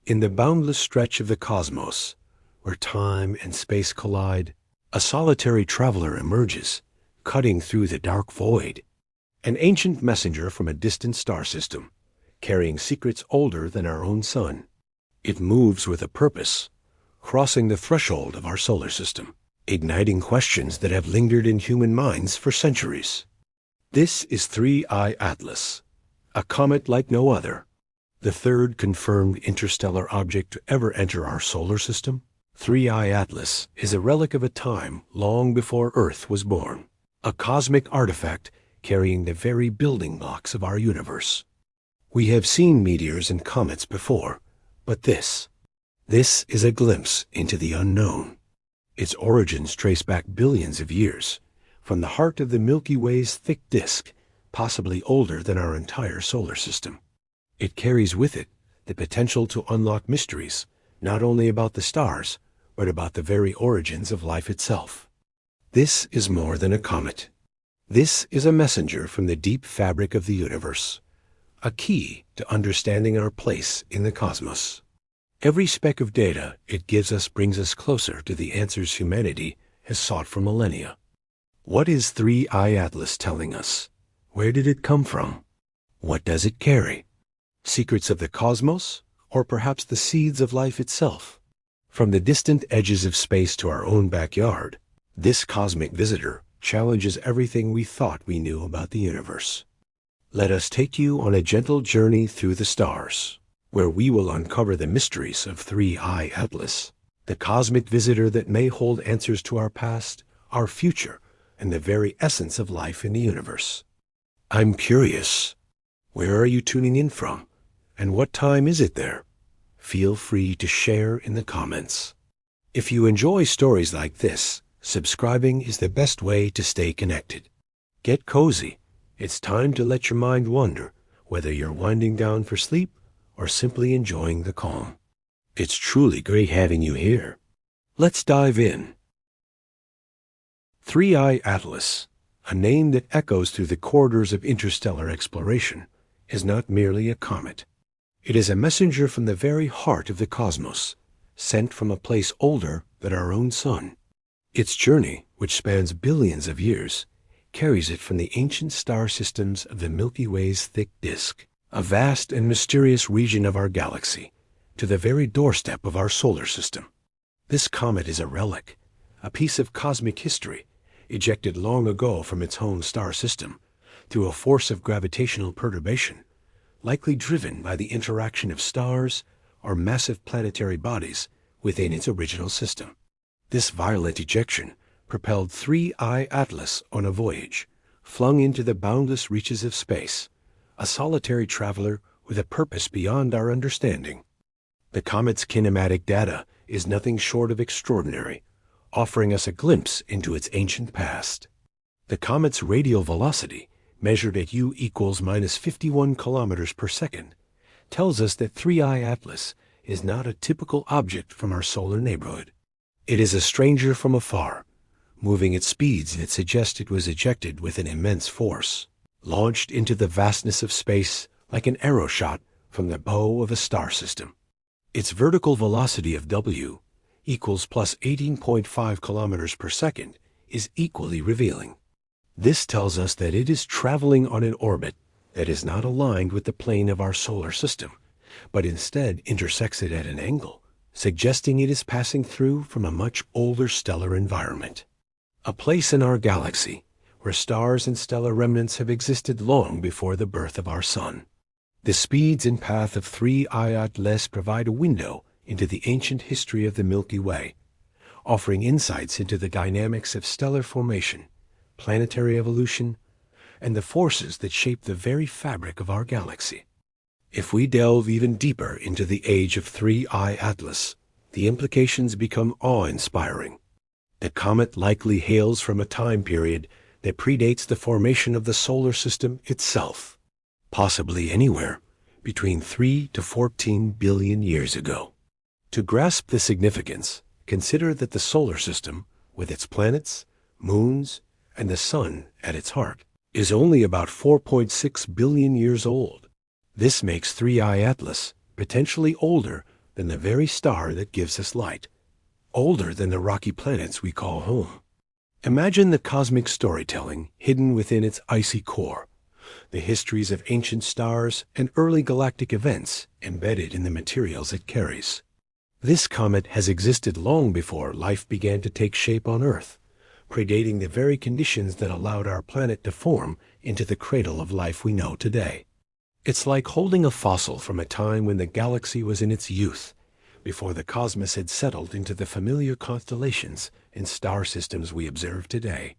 In the boundless stretch of the cosmos, where time and space collide, a solitary traveler emerges, cutting through the dark void. An ancient messenger from a distant star system, carrying secrets older than our own sun. It moves with a purpose, crossing the threshold of our solar system, igniting questions that have lingered in human minds for centuries. This is 3I Atlas, a comet like no other, the third confirmed interstellar object to ever enter our solar system. 3I Atlas is a relic of a time long before Earth was born, a cosmic artifact carrying the very building blocks of our universe. We have seen meteors and comets before, but this is a glimpse into the unknown. Its origins trace back billions of years, from the heart of the Milky Way's thick disk, possibly older than our entire solar system. It carries with it the potential to unlock mysteries, not only about the stars, but about the very origins of life itself. This is more than a comet. This is a messenger from the deep fabric of the universe, a key to understanding our place in the cosmos. Every speck of data it gives us brings us closer to the answers humanity has sought for millennia. What is 3I Atlas telling us? Where did it come from? What does it carry? Secrets of the cosmos, or perhaps the seeds of life itself? From the distant edges of space to our own backyard, this cosmic visitor challenges everything we thought we knew about the universe. Let us take you on a gentle journey through the stars, where we will uncover the mysteries of 3I Atlas, the cosmic visitor that may hold answers to our past, our future, and the very essence of life in the universe. I'm curious. Where are you tuning in from? And what time is it there? Feel free to share in the comments. If you enjoy stories like this, subscribing is the best way to stay connected. Get cozy. It's time to let your mind wander, whether you're winding down for sleep or simply enjoying the calm. It's truly great having you here. Let's dive in. 3I Atlas, a name that echoes through the corridors of interstellar exploration, is not merely a comet. It is a messenger from the very heart of the cosmos, sent from a place older than our own sun. Its journey, which spans billions of years, carries it from the ancient star systems of the Milky Way's thick disk, a vast and mysterious region of our galaxy, to the very doorstep of our solar system. This comet is a relic, a piece of cosmic history, ejected long ago from its home star system through a force of gravitational perturbation, likely driven by the interaction of stars or massive planetary bodies within its original system. This violent ejection propelled 3I Atlas on a voyage, flung into the boundless reaches of space, a solitary traveler with a purpose beyond our understanding. The comet's kinematic data is nothing short of extraordinary, offering us a glimpse into its ancient past. The comet's radial velocity, measured at u equals minus 51 kilometers per second, tells us that 3I Atlas is not a typical object from our solar neighborhood. It is a stranger from afar, moving at speeds that suggest it was ejected with an immense force, launched into the vastness of space like an arrow shot from the bow of a star system. Its vertical velocity of w equals plus 18.5 kilometers per second is equally revealing. This tells us that it is traveling on an orbit that is not aligned with the plane of our solar system, but instead intersects it at an angle, suggesting it is passing through from a much older stellar environment. A place in our galaxy where stars and stellar remnants have existed long before the birth of our sun. The speeds and path of 3I Atlas provide a window into the ancient history of the Milky Way, offering insights into the dynamics of stellar formation, planetary evolution, and the forces that shape the very fabric of our galaxy. If we delve even deeper into the age of 3I Atlas, the implications become awe-inspiring. The comet likely hails from a time period that predates the formation of the solar system itself, possibly anywhere between 3 to 14 billion years ago. To grasp the significance, consider that the solar system, with its planets, moons, and the sun at its heart, is only about 4.6 billion years old. This makes 3I Atlas potentially older than the very star that gives us light, older than the rocky planets we call home. Imagine the cosmic storytelling hidden within its icy core, the histories of ancient stars and early galactic events embedded in the materials it carries. This comet has existed long before life began to take shape on Earth, predating the very conditions that allowed our planet to form into the cradle of life we know today. It's like holding a fossil from a time when the galaxy was in its youth, before the cosmos had settled into the familiar constellations and star systems we observe today.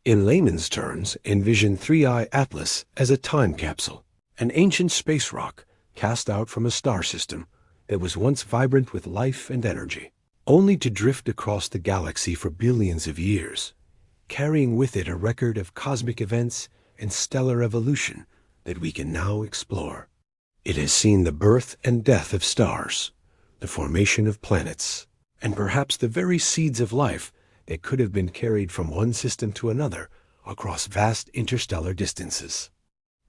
In layman's terms, envision 3I Atlas as a time capsule, an ancient space rock cast out from a star system that was once vibrant with life and energy, only to drift across the galaxy for billions of years, carrying with it a record of cosmic events and stellar evolution that we can now explore. It has seen the birth and death of stars, the formation of planets, and perhaps the very seeds of life that could have been carried from one system to another across vast interstellar distances.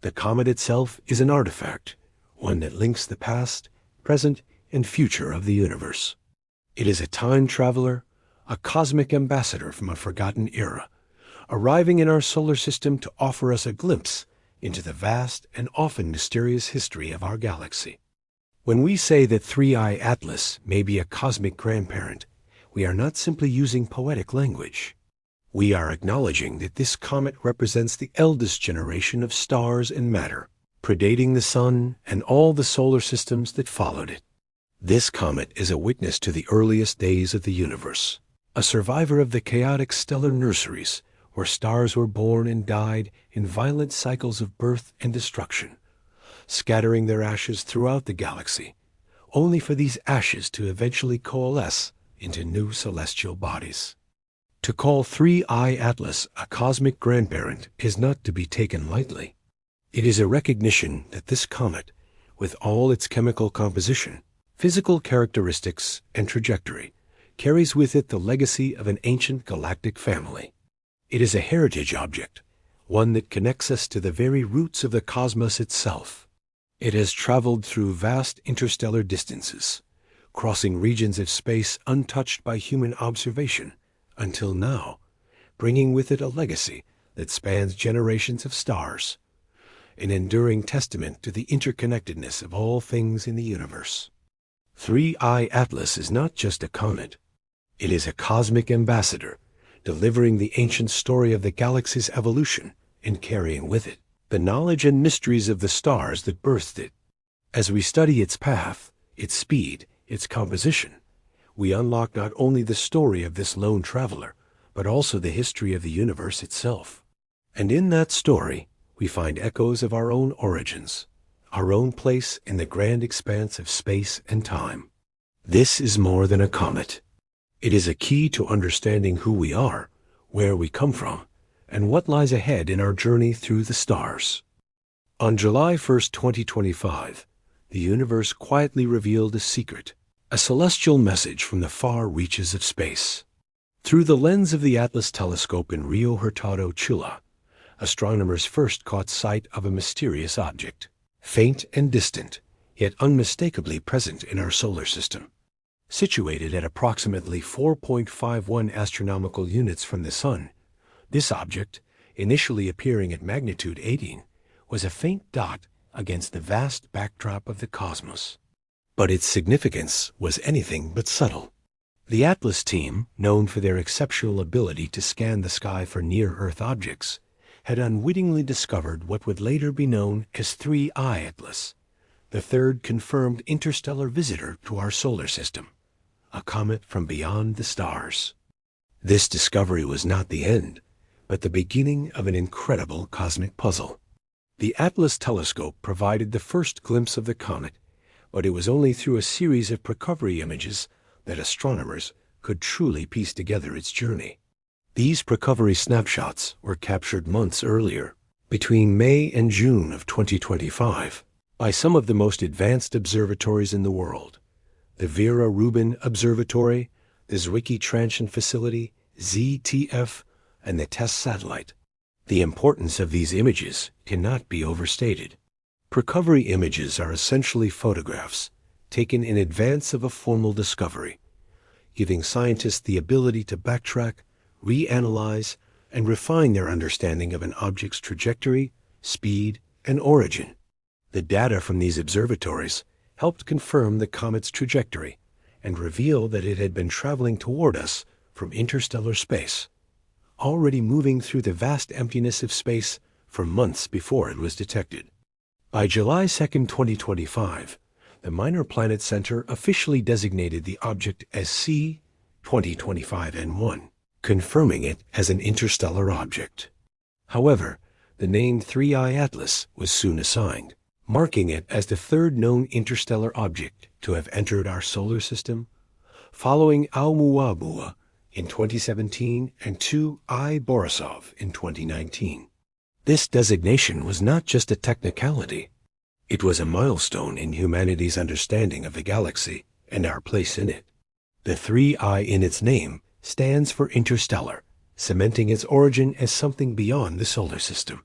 The comet itself is an artifact, one that links the past, present, and future of the universe. It is a time traveler, a cosmic ambassador from a forgotten era, arriving in our solar system to offer us a glimpse into the vast and often mysterious history of our galaxy. When we say that 3I Atlas may be a cosmic grandparent, we are not simply using poetic language. We are acknowledging that this comet represents the eldest generation of stars and matter, predating the Sun and all the solar systems that followed it. This comet is a witness to the earliest days of the universe, a survivor of the chaotic stellar nurseries where stars were born and died in violent cycles of birth and destruction, scattering their ashes throughout the galaxy, only for these ashes to eventually coalesce into new celestial bodies. To call 3I Atlas a cosmic grandparent is not to be taken lightly. It is a recognition that this comet, with all its chemical composition, physical characteristics, and trajectory, carries with it the legacy of an ancient galactic family. It is a heritage object, one that connects us to the very roots of the cosmos itself. It has traveled through vast interstellar distances, crossing regions of space untouched by human observation, until now, bringing with it a legacy that spans generations of stars, an enduring testament to the interconnectedness of all things in the universe. 3I Atlas is not just a comet. It is a cosmic ambassador, delivering the ancient story of the galaxy's evolution and carrying with it the knowledge and mysteries of the stars that birthed it. As we study its path, its speed, its composition, we unlock not only the story of this lone traveler, but also the history of the universe itself. And in that story, we find echoes of our own origins, our own place in the grand expanse of space and time. This is more than a comet. It is a key to understanding who we are, where we come from, and what lies ahead in our journey through the stars. On July 1st, 2025, the universe quietly revealed a secret, a celestial message from the far reaches of space. Through the lens of the Atlas telescope in Rio Hurtado, Chile, astronomers first caught sight of a mysterious object, faint and distant, yet unmistakably present in our solar system. Situated at approximately 4.51 astronomical units from the Sun, this object, initially appearing at magnitude 18, was a faint dot against the vast backdrop of the cosmos. But its significance was anything but subtle. The Atlas team, known for their exceptional ability to scan the sky for near-Earth objects, had unwittingly discovered what would later be known as 3I Atlas, the third confirmed interstellar visitor to our solar system, a comet from beyond the stars. This discovery was not the end, but the beginning of an incredible cosmic puzzle. The Atlas telescope provided the first glimpse of the comet, but it was only through a series of precovery images that astronomers could truly piece together its journey. These precovery snapshots were captured months earlier, between May and June of 2025, by some of the most advanced observatories in the world: the Vera Rubin Observatory, the Zwicky Transition Facility, ZTF, and the TESS satellite. The importance of these images cannot be overstated. Precovery images are essentially photographs, taken in advance of a formal discovery, giving scientists the ability to backtrack, reanalyze, and refine their understanding of an object's trajectory, speed, and origin. The data from these observatories helped confirm the comet's trajectory and reveal that it had been traveling toward us from interstellar space, already moving through the vast emptiness of space for months before it was detected. By July 2, 2025, the Minor Planet Center officially designated the object as C 2025N1, confirming it as an interstellar object. However, the name 3I Atlas was soon assigned, marking it as the third known interstellar object to have entered our solar system, following Oumuamua in 2017 and 2I Borisov in 2019. This designation was not just a technicality. It was a milestone in humanity's understanding of the galaxy and our place in it. The 3I in its name stands for interstellar, cementing its origin as something beyond the solar system.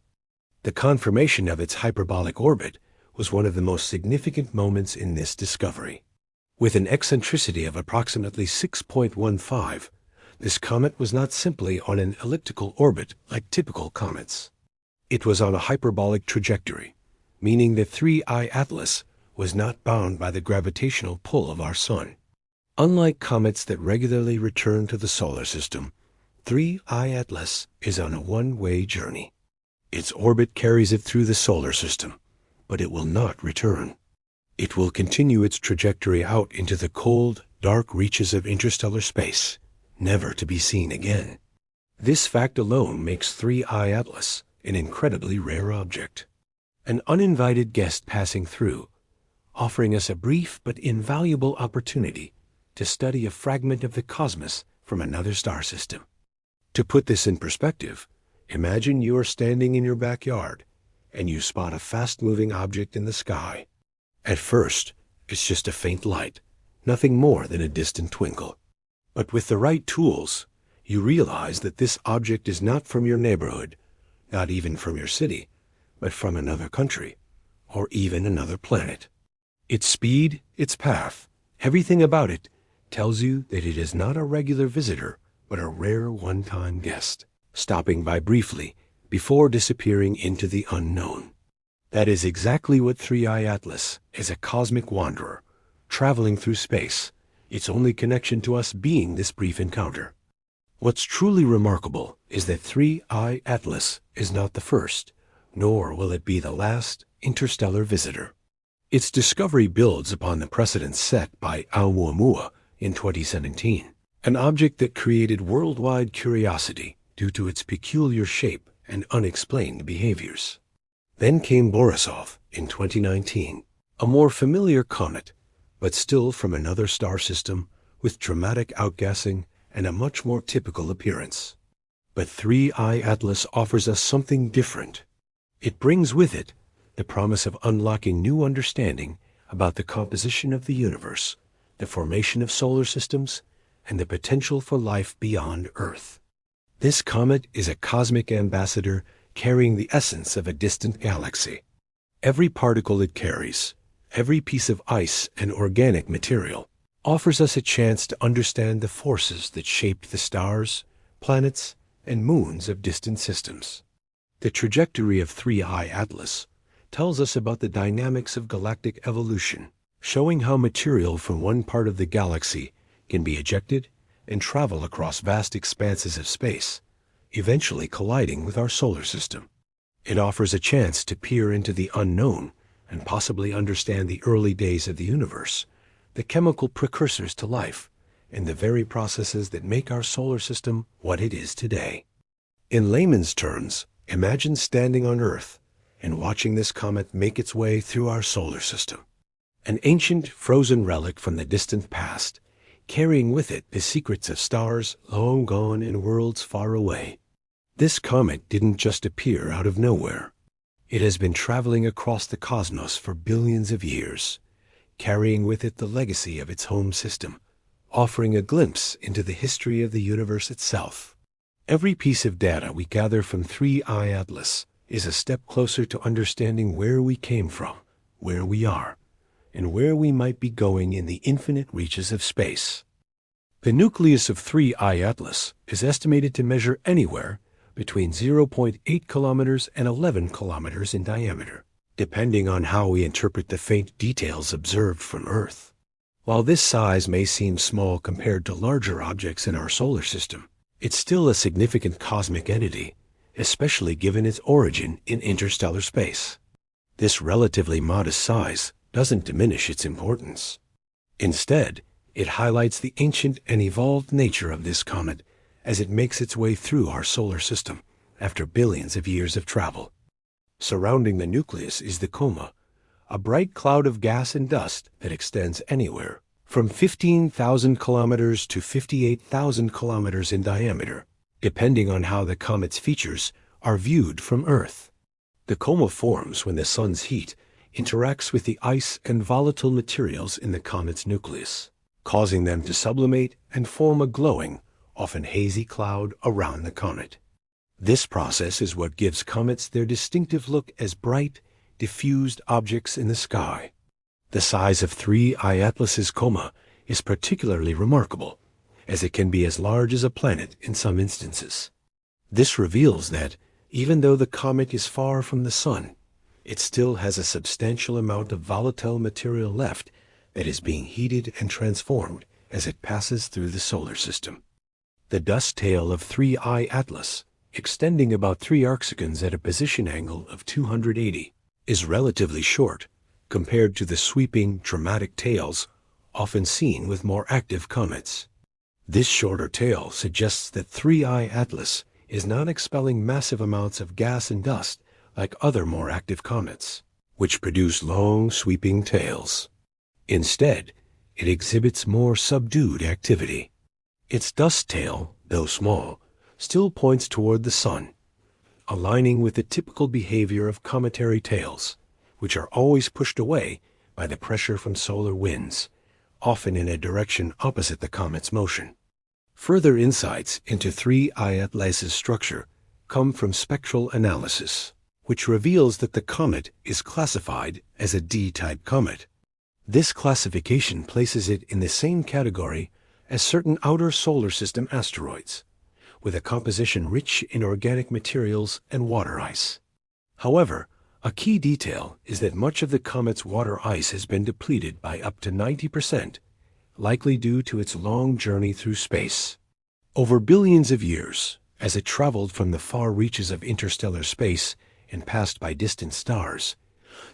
The confirmation of its hyperbolic orbit was one of the most significant moments in this discovery. With an eccentricity of approximately 6.15, this comet was not simply on an elliptical orbit like typical comets. It was on a hyperbolic trajectory, meaning that 3I Atlas was not bound by the gravitational pull of our Sun. Unlike comets that regularly return to the solar system, 3I Atlas is on a one-way journey. Its orbit carries it through the solar system, but it will not return. It will continue its trajectory out into the cold, dark reaches of interstellar space, never to be seen again. This fact alone makes 3I Atlas an incredibly rare object. An uninvited guest passing through, offering us a brief but invaluable opportunity to study a fragment of the cosmos from another star system. To put this in perspective, imagine you are standing in your backyard and you spot a fast-moving object in the sky. At first, it's just a faint light, nothing more than a distant twinkle. But with the right tools, you realize that this object is not from your neighborhood, not even from your city, but from another country, or even another planet. Its speed, its path, everything about it tells you that it is not a regular visitor, but a rare one-time guest, stopping by briefly before disappearing into the unknown. That is exactly what 3I Atlas is, a cosmic wanderer, traveling through space, its only connection to us being this brief encounter. What's truly remarkable is that 3I Atlas is not the first, nor will it be the last interstellar visitor. Its discovery builds upon the precedents set by Oumuamua in 2017, an object that created worldwide curiosity due to its peculiar shape and unexplained behaviors. Then came Borisov in 2019, a more familiar comet, but still from another star system with dramatic outgassing and a much more typical appearance. But 3I Atlas offers us something different. It brings with it the promise of unlocking new understanding about the composition of the universe, the formation of solar systems, and the potential for life beyond Earth. This comet is a cosmic ambassador carrying the essence of a distant galaxy. Every particle it carries, every piece of ice and organic material, offers us a chance to understand the forces that shaped the stars, planets, and moons of distant systems. The trajectory of 3I Atlas tells us about the dynamics of galactic evolution, showing how material from one part of the galaxy can be ejected and travel across vast expanses of space, eventually colliding with our solar system. It offers a chance to peer into the unknown and possibly understand the early days of the universe, the chemical precursors to life, and the very processes that make our solar system what it is today. In layman's terms, imagine standing on Earth and watching this comet make its way through our solar system. An ancient, frozen relic from the distant past, carrying with it the secrets of stars long gone and worlds far away. This comet didn't just appear out of nowhere. It has been traveling across the cosmos for billions of years, carrying with it the legacy of its home system, offering a glimpse into the history of the universe itself. Every piece of data we gather from 3I Atlas is a step closer to understanding where we came from, where we are, and where we might be going in the infinite reaches of space. The nucleus of 3I Atlas is estimated to measure anywhere between 0.8 kilometers and 11 kilometers in diameter, depending on how we interpret the faint details observed from Earth. While this size may seem small compared to larger objects in our solar system, it's still a significant cosmic entity, especially given its origin in interstellar space. This relatively modest size doesn't diminish its importance. Instead, it highlights the ancient and evolved nature of this comet as it makes its way through our solar system after billions of years of travel. Surrounding the nucleus is the coma, a bright cloud of gas and dust that extends anywhere from 15,000 kilometers to 58,000 kilometers in diameter, depending on how the comet's features are viewed from Earth. The coma forms when the sun's heat interacts with the ice and volatile materials in the comet's nucleus, causing them to sublimate and form a glowing, often hazy cloud around the comet. This process is what gives comets their distinctive look as bright, diffused objects in the sky. The size of 3I Atlas's coma is particularly remarkable, as it can be as large as a planet in some instances. This reveals that, even though the comet is far from the sun, it still has a substantial amount of volatile material left that is being heated and transformed as it passes through the solar system. The dust tail of 3I Atlas, extending about 3 arcsecons at a position angle of 280, is relatively short compared to the sweeping, dramatic tails often seen with more active comets. This shorter tail suggests that 3I Atlas is not expelling massive amounts of gas and dust like other more active comets, which produce long, sweeping tails. Instead, it exhibits more subdued activity. Its dust tail, though small, still points toward the sun, aligning with the typical behavior of cometary tails, which are always pushed away by the pressure from solar winds, often in a direction opposite the comet's motion. Further insights into 3I Atlas's structure come from spectral analysis, which reveals that the comet is classified as a D-type comet. This classification places it in the same category as certain outer solar system asteroids, with a composition rich in organic materials and water ice. However, a key detail is that much of the comet's water ice has been depleted by up to 90%, likely due to its long journey through space. Over billions of years, as it traveled from the far reaches of interstellar space and passed by distant stars,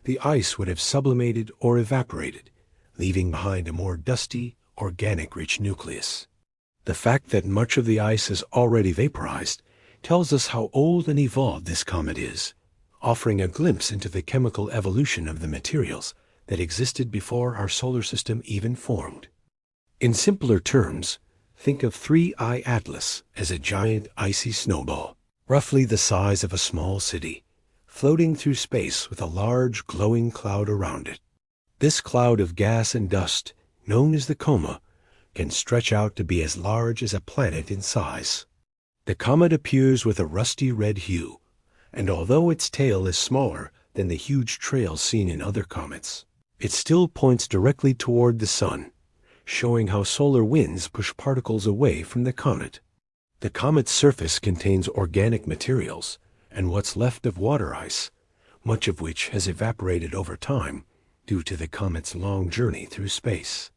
the ice would have sublimated or evaporated, leaving behind a more dusty, organic-rich nucleus. The fact that much of the ice has already vaporized tells us how old and evolved this comet is, offering a glimpse into the chemical evolution of the materials that existed before our solar system even formed. In simpler terms, think of 3I Atlas as a giant icy snowball, roughly the size of a small city, floating through space with a large glowing cloud around it. This cloud of gas and dust, known as the coma, can stretch out to be as large as a planet in size. The comet appears with a rusty red hue, and although its tail is smaller than the huge trails seen in other comets, it still points directly toward the sun, showing how solar winds push particles away from the comet. The comet's surface contains organic materials and what's left of water ice, much of which has evaporated over time due to the comet's long journey through space.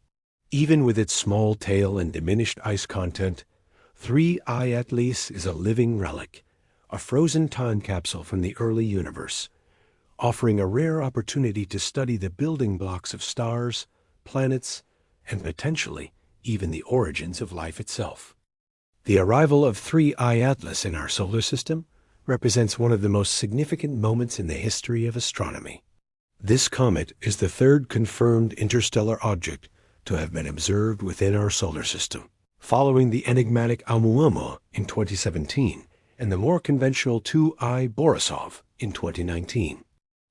Even with its small tail and diminished ice content, 3I Atlas is a living relic, a frozen time capsule from the early universe, offering a rare opportunity to study the building blocks of stars, planets, and potentially even the origins of life itself. The arrival of 3I Atlas in our solar system represents one of the most significant moments in the history of astronomy. This comet is the third confirmed interstellar object to have been observed within our solar system, following the enigmatic Oumuamua in 2017 and the more conventional 2I Borisov in 2019.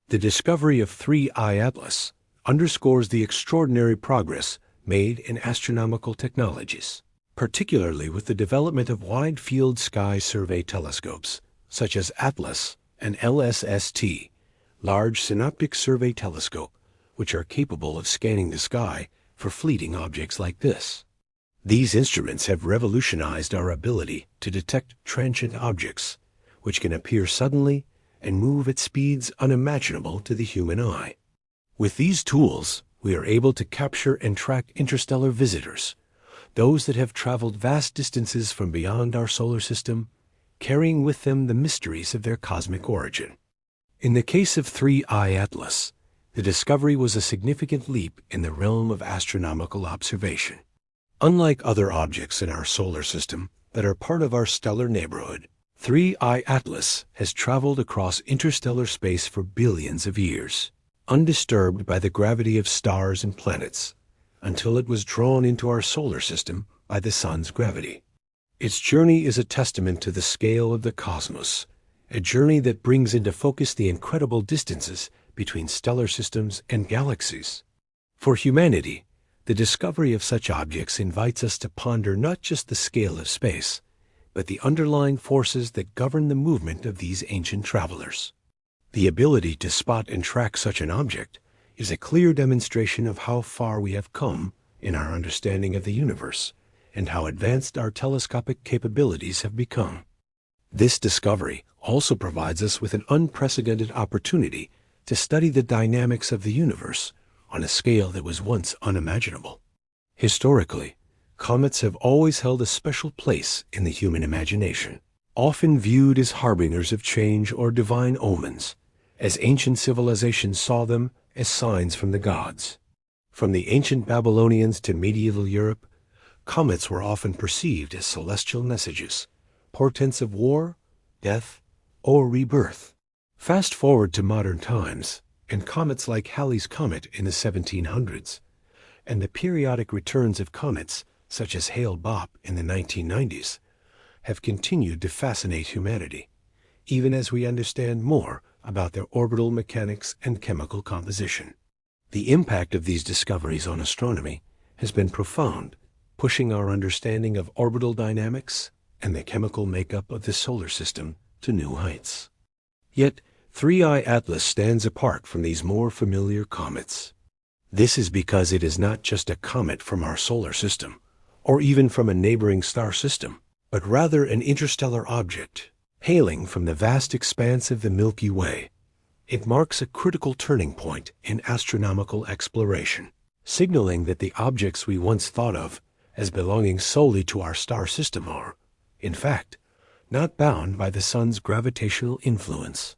The discovery of 3I Atlas underscores the extraordinary progress made in astronomical technologies, particularly with the development of wide-field sky survey telescopes, such as ATLAS and LSST, Large Synoptic Survey Telescope, which are capable of scanning the sky for fleeting objects like this. These instruments have revolutionized our ability to detect transient objects, which can appear suddenly and move at speeds unimaginable to the human eye. With these tools, we are able to capture and track interstellar visitors, those that have traveled vast distances from beyond our solar system, carrying with them the mysteries of their cosmic origin. In the case of 3I Atlas, the discovery was a significant leap in the realm of astronomical observation. Unlike other objects in our solar system that are part of our stellar neighborhood, 3I Atlas has traveled across interstellar space for billions of years, undisturbed by the gravity of stars and planets, until it was drawn into our solar system by the sun's gravity. Its journey is a testament to the scale of the cosmos, a journey that brings into focus the incredible distances between stellar systems and galaxies. For humanity, the discovery of such objects invites us to ponder not just the scale of space, but the underlying forces that govern the movement of these ancient travelers. The ability to spot and track such an object is a clear demonstration of how far we have come in our understanding of the universe and how advanced our telescopic capabilities have become. This discovery also provides us with an unprecedented opportunity to study the dynamics of the universe on a scale that was once unimaginable. Historically, comets have always held a special place in the human imagination, often viewed as harbingers of change or divine omens, as ancient civilizations saw them as signs from the gods. From the ancient Babylonians to medieval Europe, comets were often perceived as celestial messages, portents of war, death, or rebirth. Fast forward to modern times, and comets like Halley's Comet in the 1700s, and the periodic returns of comets such as Hale-Bopp in the 1990s, have continued to fascinate humanity, even as we understand more about their orbital mechanics and chemical composition. The impact of these discoveries on astronomy has been profound, pushing our understanding of orbital dynamics and the chemical makeup of the solar system to new heights. Yet, 3I Atlas stands apart from these more familiar comets. This is because it is not just a comet from our solar system, or even from a neighboring star system, but rather an interstellar object, hailing from the vast expanse of the Milky Way. It marks a critical turning point in astronomical exploration, signaling that the objects we once thought of as belonging solely to our star system are, in fact, not bound by the sun's gravitational influence.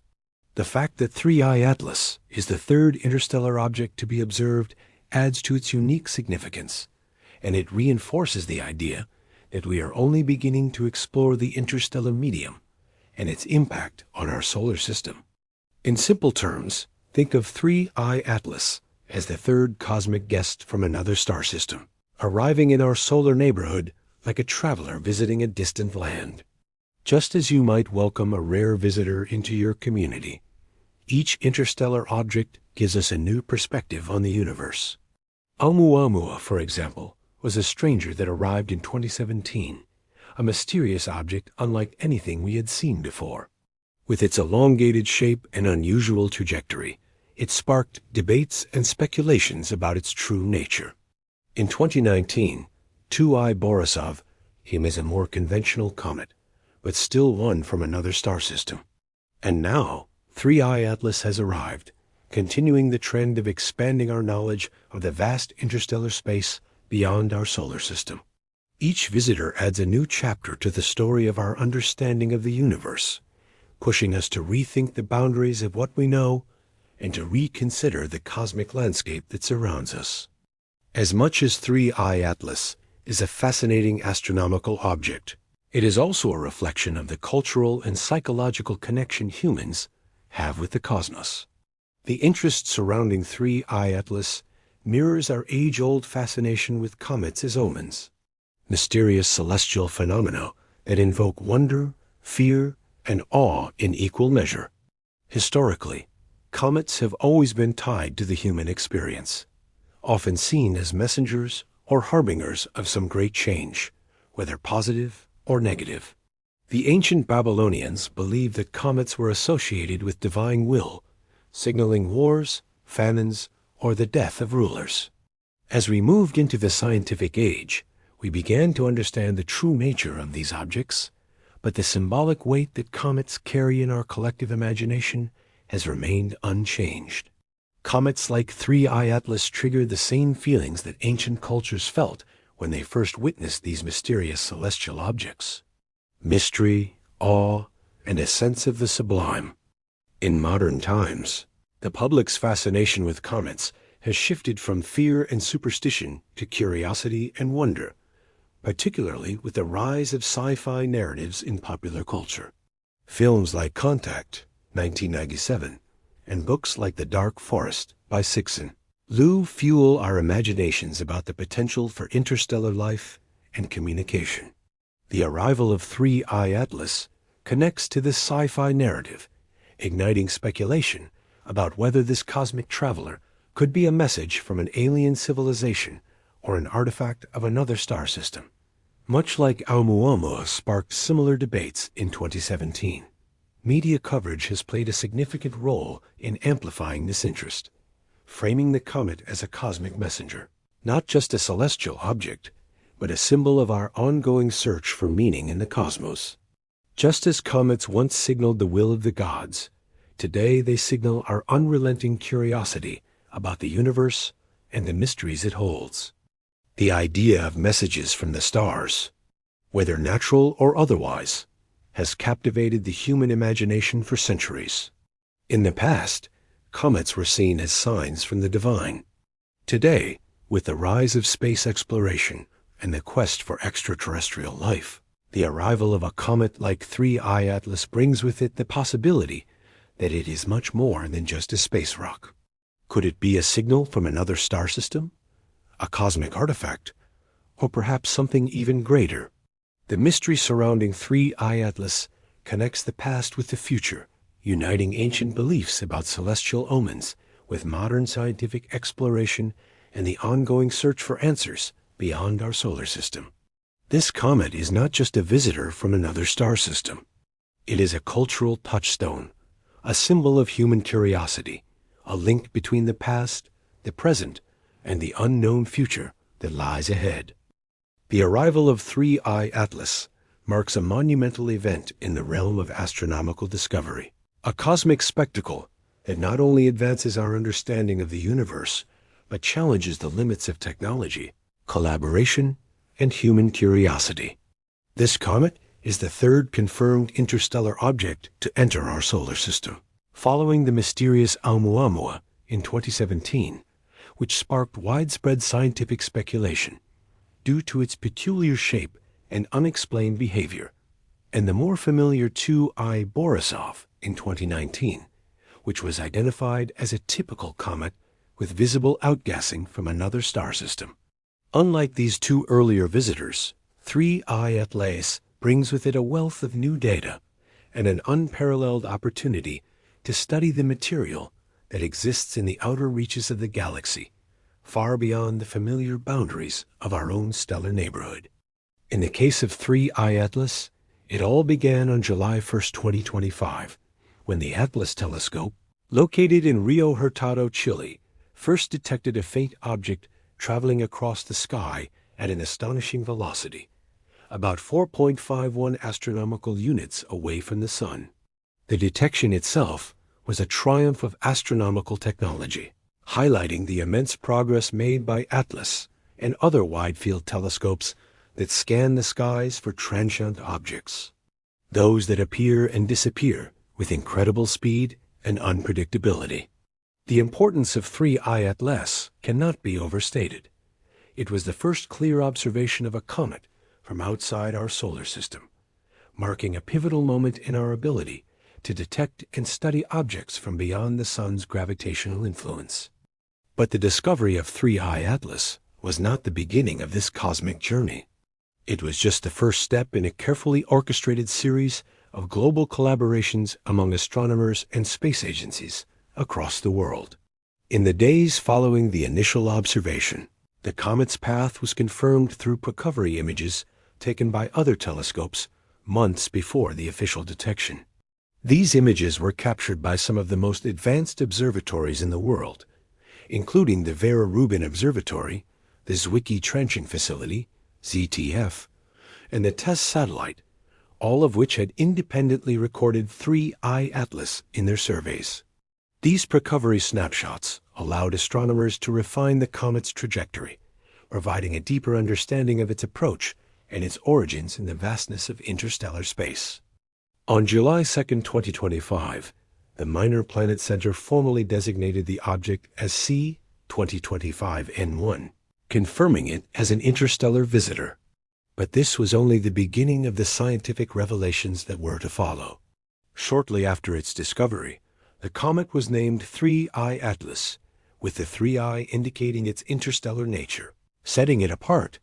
The fact that 3I Atlas is the third interstellar object to be observed adds to its unique significance, and it reinforces the idea that we are only beginning to explore the interstellar medium and its impact on our solar system. In simple terms, think of 3I Atlas as the third cosmic guest from another star system, arriving in our solar neighborhood like a traveler visiting a distant land. Just as you might welcome a rare visitor into your community, each interstellar object gives us a new perspective on the universe. Oumuamua, for example, was a stranger that arrived in 2017, a mysterious object unlike anything we had seen before. With its elongated shape and unusual trajectory, it sparked debates and speculations about its true nature. In 2019, 2I Borisov came as a more conventional comet, but still one from another star system. And now, 3I Atlas has arrived, continuing the trend of expanding our knowledge of the vast interstellar space beyond our solar system. Each visitor adds a new chapter to the story of our understanding of the universe, pushing us to rethink the boundaries of what we know and to reconsider the cosmic landscape that surrounds us. As much as 3I Atlas is a fascinating astronomical object, it is also a reflection of the cultural and psychological connection humans have with the cosmos. The interest surrounding 3I Atlas mirrors our age-old fascination with comets as omens, mysterious celestial phenomena that invoke wonder, fear, and awe in equal measure. Historically, comets have always been tied to the human experience, often seen as messengers or harbingers of some great change, whether positive or negative. The ancient Babylonians believed that comets were associated with divine will, signaling wars, famines, or the death of rulers. As we moved into the scientific age, we began to understand the true nature of these objects, but the symbolic weight that comets carry in our collective imagination has remained unchanged. Comets like 3I Atlas trigger the same feelings that ancient cultures felt when they first witnessed these mysterious celestial objects: mystery, awe, and a sense of the sublime. In modern times, the public's fascination with comets has shifted from fear and superstition to curiosity and wonder, particularly with the rise of sci-fi narratives in popular culture. Films like Contact, 1997, and books like The Dark Forest by Cixin Liu fuel our imaginations about the potential for interstellar life and communication. The arrival of 3I Atlas connects to this sci-fi narrative, igniting speculation about whether this cosmic traveler could be a message from an alien civilization or an artifact of another star system. Much like Oumuamua sparked similar debates in 2017, media coverage has played a significant role in amplifying this interest, framing the comet as a cosmic messenger, not just a celestial object, but a symbol of our ongoing search for meaning in the cosmos. Just as comets once signaled the will of the gods, today they signal our unrelenting curiosity about the universe and the mysteries it holds. The idea of messages from the stars, whether natural or otherwise, has captivated the human imagination for centuries. In the past, comets were seen as signs from the divine. Today, with the rise of space exploration and the quest for extraterrestrial life, the arrival of a comet like 3I Atlas brings with it the possibility that it is much more than just a space rock. Could it be a signal from another star system, a cosmic artifact, or perhaps something even greater? The mystery surrounding 3I Atlas connects the past with the future, uniting ancient beliefs about celestial omens with modern scientific exploration and the ongoing search for answers beyond our solar system. This comet is not just a visitor from another star system. It is a cultural touchstone, a symbol of human curiosity, a link between the past, the present, and the unknown future that lies ahead. The arrival of 3I Atlas marks a monumental event in the realm of astronomical discovery, a cosmic spectacle that not only advances our understanding of the universe, but challenges the limits of technology, collaboration, and human curiosity. This comet is the third confirmed interstellar object to enter our solar system, following the mysterious Oumuamua in 2017, which sparked widespread scientific speculation due to its peculiar shape and unexplained behavior, and the more familiar 2I Borisov in 2019, which was identified as a typical comet with visible outgassing from another star system. Unlike these two earlier visitors, 3I Atlas brings with it a wealth of new data and an unparalleled opportunity to study the material that exists in the outer reaches of the galaxy, far beyond the familiar boundaries of our own stellar neighborhood. In the case of 3I Atlas, it all began on July 1st, 2025, when the Atlas telescope, located in Rio Hurtado, Chile, first detected a faint object traveling across the sky at an astonishing velocity, about 4.51 astronomical units away from the Sun. The detection itself was a triumph of astronomical technology, highlighting the immense progress made by Atlas and other wide-field telescopes that scan the skies for transient objects, those that appear and disappear with incredible speed and unpredictability. The importance of 3I Atlas cannot be overstated. It was the first clear observation of a comet from outside our solar system, marking a pivotal moment in our ability to detect and study objects from beyond the Sun's gravitational influence. But the discovery of 3I Atlas was not the beginning of this cosmic journey. It was just the first step in a carefully orchestrated series of global collaborations among astronomers and space agencies across the world. In the days following the initial observation, the comet's path was confirmed through recovery images taken by other telescopes months before the official detection. These images were captured by some of the most advanced observatories in the world, including the Vera Rubin Observatory, the Zwicky Trenching Facility, ZTF, and the TESS satellite, all of which had independently recorded 3I Atlas in their surveys. These precovery snapshots allowed astronomers to refine the comet's trajectory, providing a deeper understanding of its approach and its origins in the vastness of interstellar space. On July 2, 2025, the Minor Planet Center formally designated the object as C 2025N1, confirming it as an interstellar visitor. But this was only the beginning of the scientific revelations that were to follow. Shortly after its discovery, the comet was named 3I Atlas, with the 3I indicating its interstellar nature, setting it apart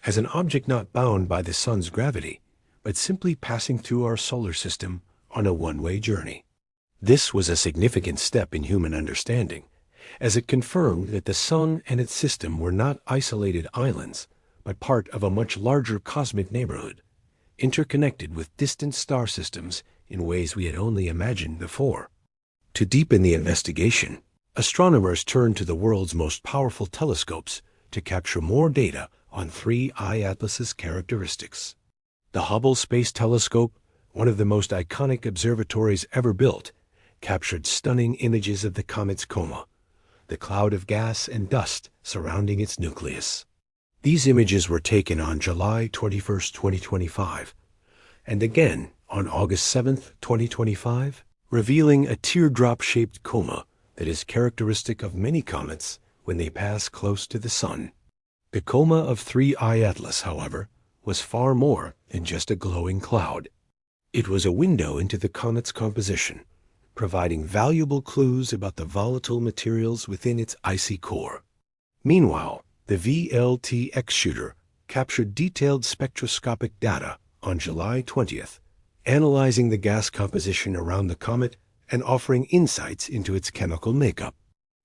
as an object not bound by the sun's gravity, but simply passing through our solar system on a one-way journey. This was a significant step in human understanding, as it confirmed that the sun and its system were not isolated islands, but part of a much larger cosmic neighborhood, interconnected with distant star systems in ways we had only imagined before. To deepen the investigation, astronomers turned to the world's most powerful telescopes to capture more data on 3I Atlas's characteristics. The Hubble Space Telescope, one of the most iconic observatories ever built, captured stunning images of the comet's coma, the cloud of gas and dust surrounding its nucleus. These images were taken on July 21, 2025, and again on August 7, 2025, revealing a teardrop-shaped coma that is characteristic of many comets when they pass close to the sun. The coma of 3I Atlas, however, was far more than just a glowing cloud. It was a window into the comet's composition, providing valuable clues about the volatile materials within its icy core. Meanwhile, the VLT-X shooter captured detailed spectroscopic data on July 20th, analyzing the gas composition around the comet and offering insights into its chemical makeup.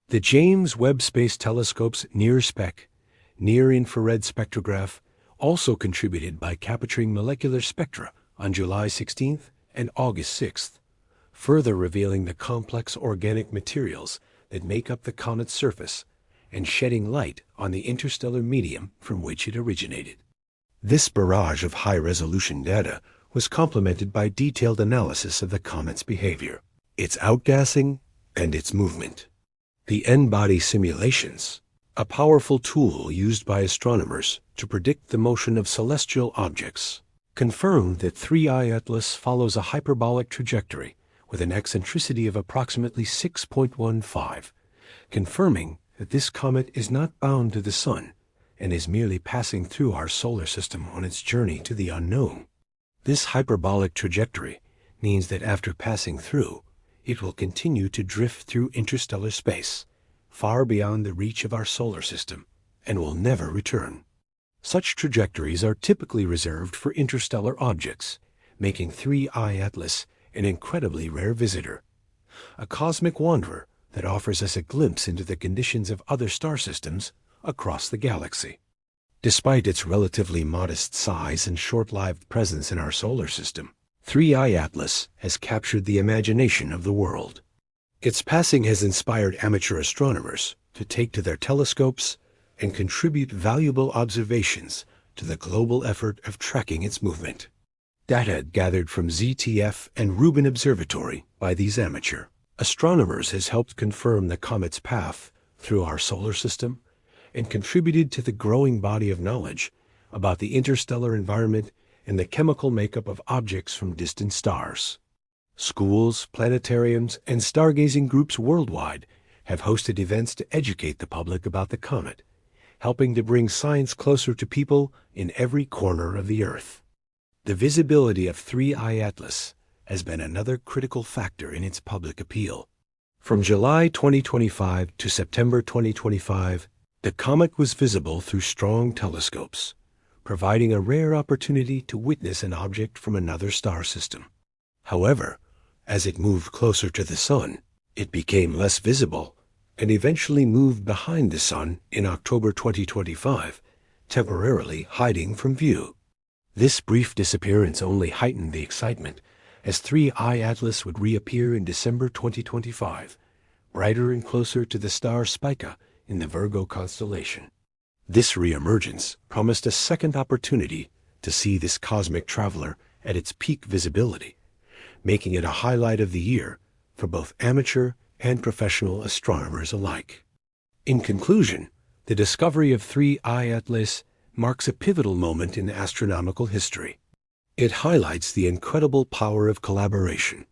The James Webb Space Telescope's NIRSpec, near-infrared spectrograph, also contributed by capturing molecular spectra on July 16th and August 6th, further revealing the complex organic materials that make up the comet's surface and shedding light on the interstellar medium from which it originated. This barrage of high-resolution data was complemented by detailed analysis of the comet's behavior, its outgassing, and its movement. The N-body simulations, a powerful tool used by astronomers to predict the motion of celestial objects, confirmed that 3I Atlas follows a hyperbolic trajectory with an eccentricity of approximately 6.15, confirming that this comet is not bound to the sun and is merely passing through our solar system on its journey to the unknown. This hyperbolic trajectory means that after passing through, it will continue to drift through interstellar space, far beyond the reach of our solar system, and will never return. Such trajectories are typically reserved for interstellar objects, making 3I Atlas an incredibly rare visitor, a cosmic wanderer that offers us a glimpse into the conditions of other star systems across the galaxy. Despite its relatively modest size and short-lived presence in our solar system, 3I Atlas has captured the imagination of the world. Its passing has inspired amateur astronomers to take to their telescopes and contribute valuable observations to the global effort of tracking its movement. Data gathered from ZTF and Rubin Observatory by these amateur astronomers has helped confirm the comet's path through our solar system and contributed to the growing body of knowledge about the interstellar environment and the chemical makeup of objects from distant stars. Schools, planetariums, and stargazing groups worldwide have hosted events to educate the public about the comet, helping to bring science closer to people in every corner of the Earth. The visibility of 3I Atlas has been another critical factor in its public appeal. From July 2025 to September 2025, the comet was visible through strong telescopes, providing a rare opportunity to witness an object from another star system. However, as it moved closer to the sun, it became less visible and eventually moved behind the sun in October 2025, temporarily hiding from view. This brief disappearance only heightened the excitement, as 3I Atlas would reappear in December 2025, brighter and closer to the star Spica in the Virgo constellation. This reemergence promised a second opportunity to see this cosmic traveler at its peak visibility, making it a highlight of the year for both amateur and professional astronomers alike. In conclusion, the discovery of 3I Atlas marks a pivotal moment in astronomical history. It highlights the incredible power of collaboration,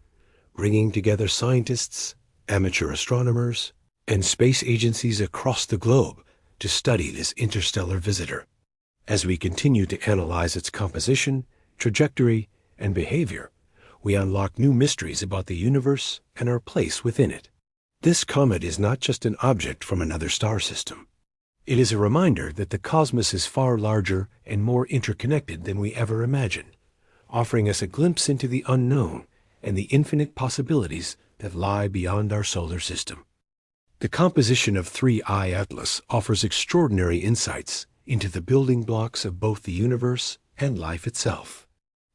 bringing together scientists, amateur astronomers, and space agencies across the globe to study this interstellar visitor. As we continue to analyze its composition, trajectory, and behavior, we unlock new mysteries about the universe and our place within it. This comet is not just an object from another star system. It is a reminder that the cosmos is far larger and more interconnected than we ever imagined, offering us a glimpse into the unknown and the infinite possibilities that lie beyond our solar system. The composition of 3I Atlas offers extraordinary insights into the building blocks of both the universe and life itself.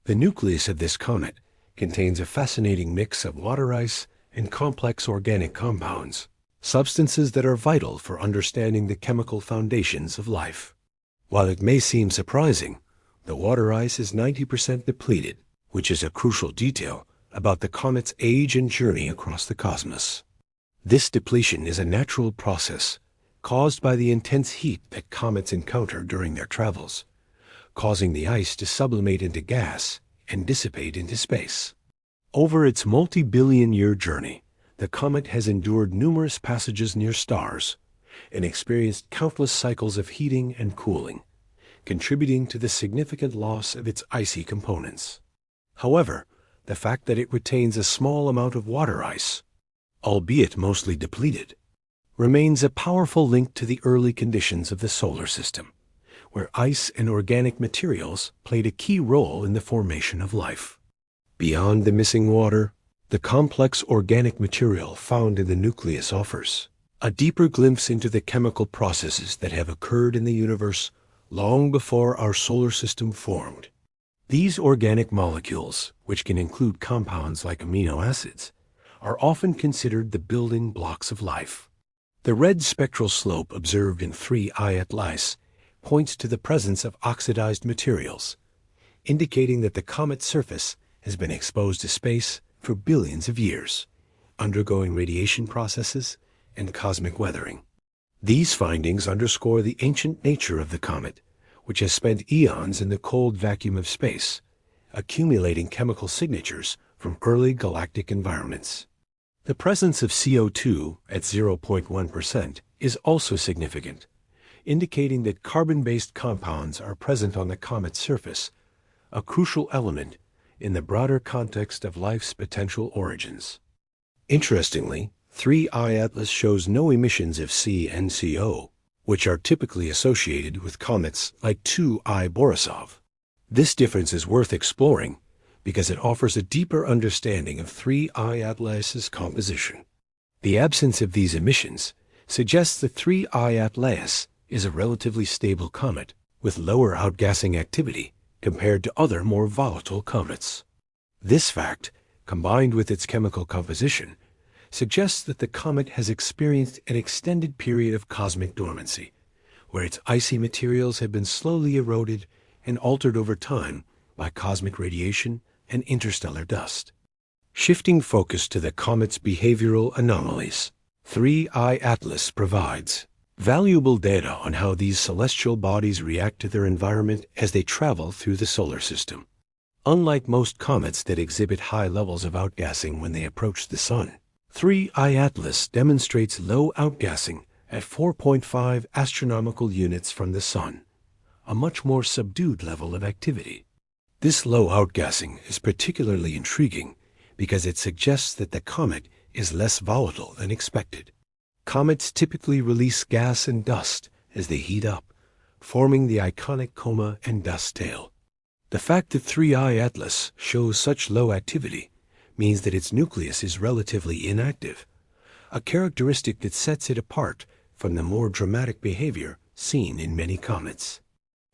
The nucleus of this comet contains a fascinating mix of water ice and complex organic compounds, substances that are vital for understanding the chemical foundations of life. While it may seem surprising, the water ice is 90% depleted, which is a crucial detail about the comet's age and journey across the cosmos. This depletion is a natural process caused by the intense heat that comets encounter during their travels, causing the ice to sublimate into gas and dissipate into space. Over its multi-billion-year journey, the comet has endured numerous passages near stars and experienced countless cycles of heating and cooling, contributing to the significant loss of its icy components. However, the fact that it retains a small amount of water ice, albeit mostly depleted, remains a powerful link to the early conditions of the solar system, where ice and organic materials played a key role in the formation of life. Beyond the missing water, the complex organic material found in the nucleus offers a deeper glimpse into the chemical processes that have occurred in the universe long before our solar system formed. These organic molecules, which can include compounds like amino acids, are often considered the building blocks of life. The red spectral slope observed in 3I Atlas points to the presence of oxidized materials, indicating that the comet's surface has been exposed to space for billions of years, undergoing radiation processes and cosmic weathering. These findings underscore the ancient nature of the comet, which has spent eons in the cold vacuum of space, accumulating chemical signatures from early galactic environments. The presence of CO2 at 0.1% is also significant, indicating that carbon-based compounds are present on the comet's surface, a crucial element in the broader context of life's potential origins. Interestingly, 3I Atlas shows no emissions of C and CO, which are typically associated with comets like 2I Borisov. This difference is worth exploring because it offers a deeper understanding of 3I Atlas's composition. The absence of these emissions suggests that 3I Atlas is a relatively stable comet with lower outgassing activity compared to other more volatile comets. This fact, combined with its chemical composition, suggests that the comet has experienced an extended period of cosmic dormancy, where its icy materials have been slowly eroded and altered over time by cosmic radiation and interstellar dust. Shifting focus to the comet's behavioral anomalies, 3I Atlas provides valuable data on how these celestial bodies react to their environment as they travel through the solar system. Unlike most comets that exhibit high levels of outgassing when they approach the Sun, 3I Atlas demonstrates low outgassing at 4.5 astronomical units from the Sun, a much more subdued level of activity. This low outgassing is particularly intriguing because it suggests that the comet is less volatile than expected. Comets typically release gas and dust as they heat up, forming the iconic coma and dust tail. The fact that 3I Atlas shows such low activity means that its nucleus is relatively inactive, a characteristic that sets it apart from the more dramatic behavior seen in many comets.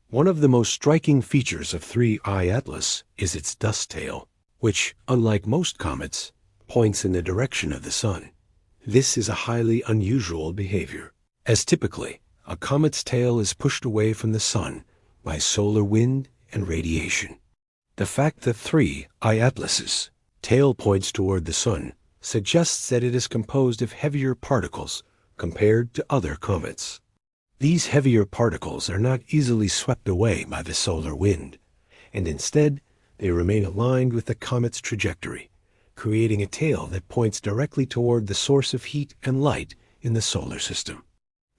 One of the most striking features of 3I Atlas is its dust tail, which, unlike most comets, points in the direction of the Sun. This is a highly unusual behavior, as typically a comet's tail is pushed away from the sun by solar wind and radiation. The fact that 3I Atlas's tail points toward the sun suggests that it is composed of heavier particles compared to other comets. These heavier particles are not easily swept away by the solar wind, and instead they remain aligned with the comet's trajectory, creating a tail that points directly toward the source of heat and light in the solar system.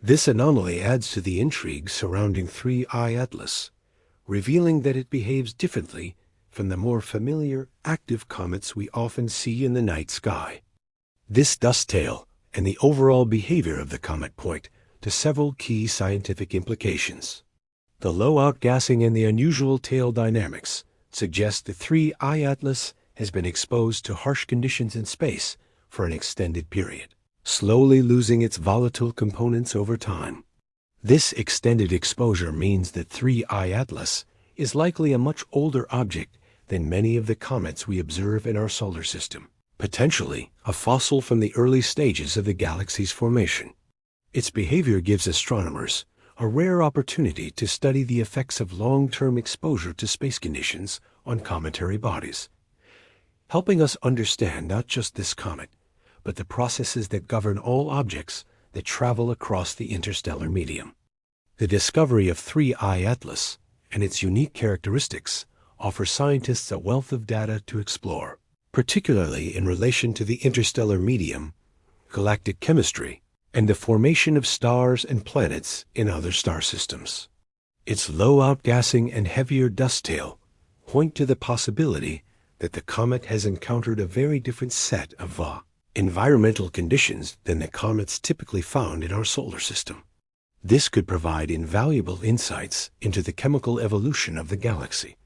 This anomaly adds to the intrigue surrounding 3I Atlas, revealing that it behaves differently from the more familiar active comets we often see in the night sky. This dust tail and the overall behavior of the comet point to several key scientific implications. The low outgassing and the unusual tail dynamics suggest that 3I Atlas has been exposed to harsh conditions in space for an extended period, slowly losing its volatile components over time. This extended exposure means that 3I Atlas is likely a much older object than many of the comets we observe in our solar system, potentially a fossil from the early stages of the galaxy's formation. Its behavior gives astronomers a rare opportunity to study the effects of long-term exposure to space conditions on cometary bodies, helping us understand not just this comet, but the processes that govern all objects that travel across the interstellar medium. The discovery of 3I Atlas and its unique characteristics offer scientists a wealth of data to explore, particularly in relation to the interstellar medium, galactic chemistry, and the formation of stars and planets in other star systems. Its low outgassing and heavier dust tail point to the possibility that the comet has encountered a very different set of environmental conditions than the comets typically found in our solar system. This could provide invaluable insights into the chemical evolution of the galaxy,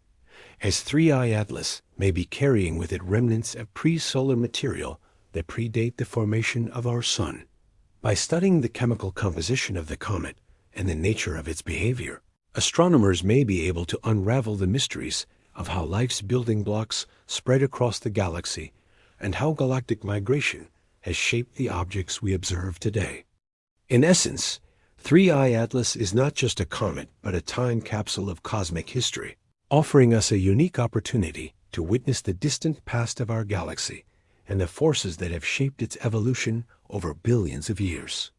as 3I Atlas may be carrying with it remnants of pre-solar material that predate the formation of our sun. By studying the chemical composition of the comet and the nature of its behavior, astronomers may be able to unravel the mysteries of how life's building blocks spread across the galaxy and how galactic migration has shaped the objects we observe today. In essence, 3I Atlas is not just a comet, but a time capsule of cosmic history, offering us a unique opportunity to witness the distant past of our galaxy and the forces that have shaped its evolution over billions of years.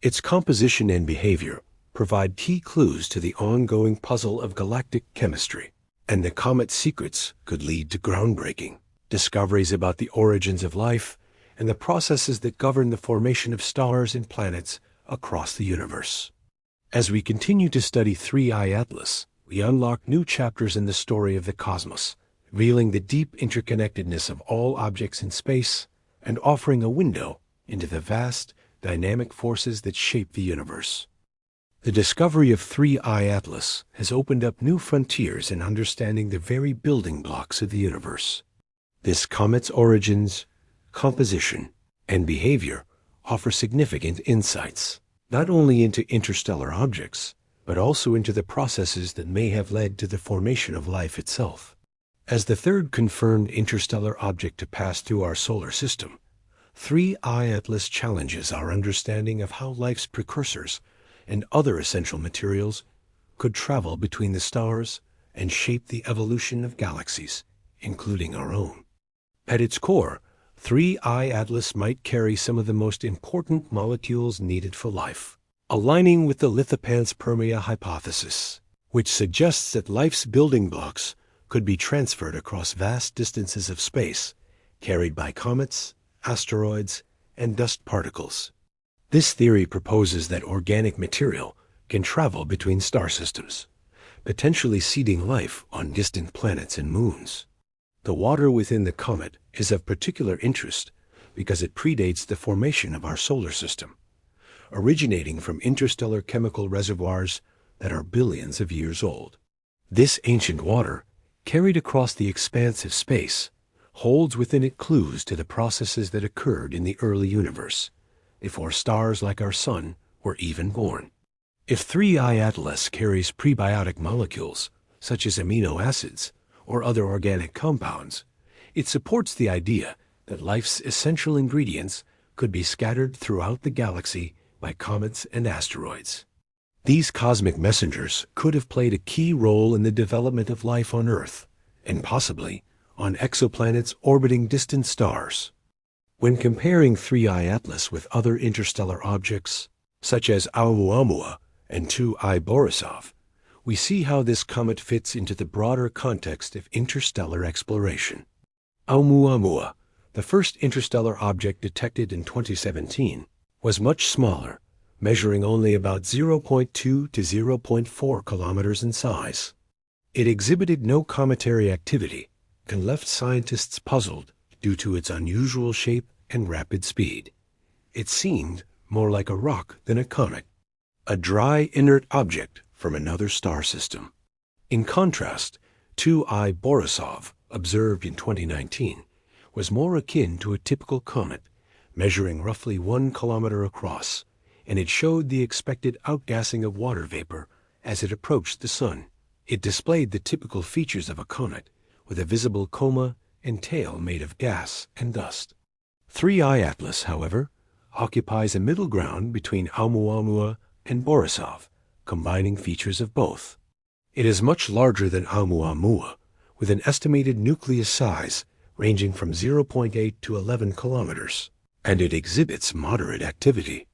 Its composition and behavior provide key clues to the ongoing puzzle of galactic chemistry, and the comet's secrets could lead to groundbreaking discoveries about the origins of life and the processes that govern the formation of stars and planets across the universe. As we continue to study 3I Atlas, we unlock new chapters in the story of the cosmos, revealing the deep interconnectedness of all objects in space and offering a window into the vast, dynamic forces that shape the universe. The discovery of 3I Atlas has opened up new frontiers in understanding the very building blocks of the universe. This comet's origins, composition, and behavior offer significant insights, not only into interstellar objects, but also into the processes that may have led to the formation of life itself. As the third confirmed interstellar object to pass through our solar system, 3I Atlas challenges our understanding of how life's precursors and other essential materials could travel between the stars and shape the evolution of galaxies, including our own. At its core, 3I Atlas might carry some of the most important molecules needed for life, aligning with the lithopanspermia hypothesis, which suggests that life's building blocks could be transferred across vast distances of space, carried by comets, asteroids, and dust particles. This theory proposes that organic material can travel between star systems, potentially seeding life on distant planets and moons. The water within the comet is of particular interest because it predates the formation of our solar system, originating from interstellar chemical reservoirs that are billions of years old. This ancient water, carried across the expanse of space, holds within it clues to the processes that occurred in the early universe, before stars like our sun were even born. If 3I Atlas carries prebiotic molecules, such as amino acids or other organic compounds, it supports the idea that life's essential ingredients could be scattered throughout the galaxy by comets and asteroids. These cosmic messengers could have played a key role in the development of life on Earth, and possibly on exoplanets orbiting distant stars. When comparing 3I Atlas with other interstellar objects, such as Oumuamua and 2I Borisov, we see how this comet fits into the broader context of interstellar exploration. Oumuamua, the first interstellar object detected in 2017, was much smaller, measuring only about 0.2 to 0.4 kilometers in size. It exhibited no cometary activity and left scientists puzzled due to its unusual shape and rapid speed. It seemed more like a rock than a comet, a dry, inert object from another star system. In contrast, 2I Borisov, observed in 2019, was more akin to a typical comet, measuring roughly 1 kilometer across, and it showed the expected outgassing of water vapor as it approached the Sun. It displayed the typical features of a comet, with a visible coma and tail made of gas and dust. 3I Atlas, however, occupies a middle ground between Oumuamua and Borisov, combining features of both. It is much larger than Oumuamua, with an estimated nucleus size ranging from 0.8 to 11 kilometers, and it exhibits moderate activity.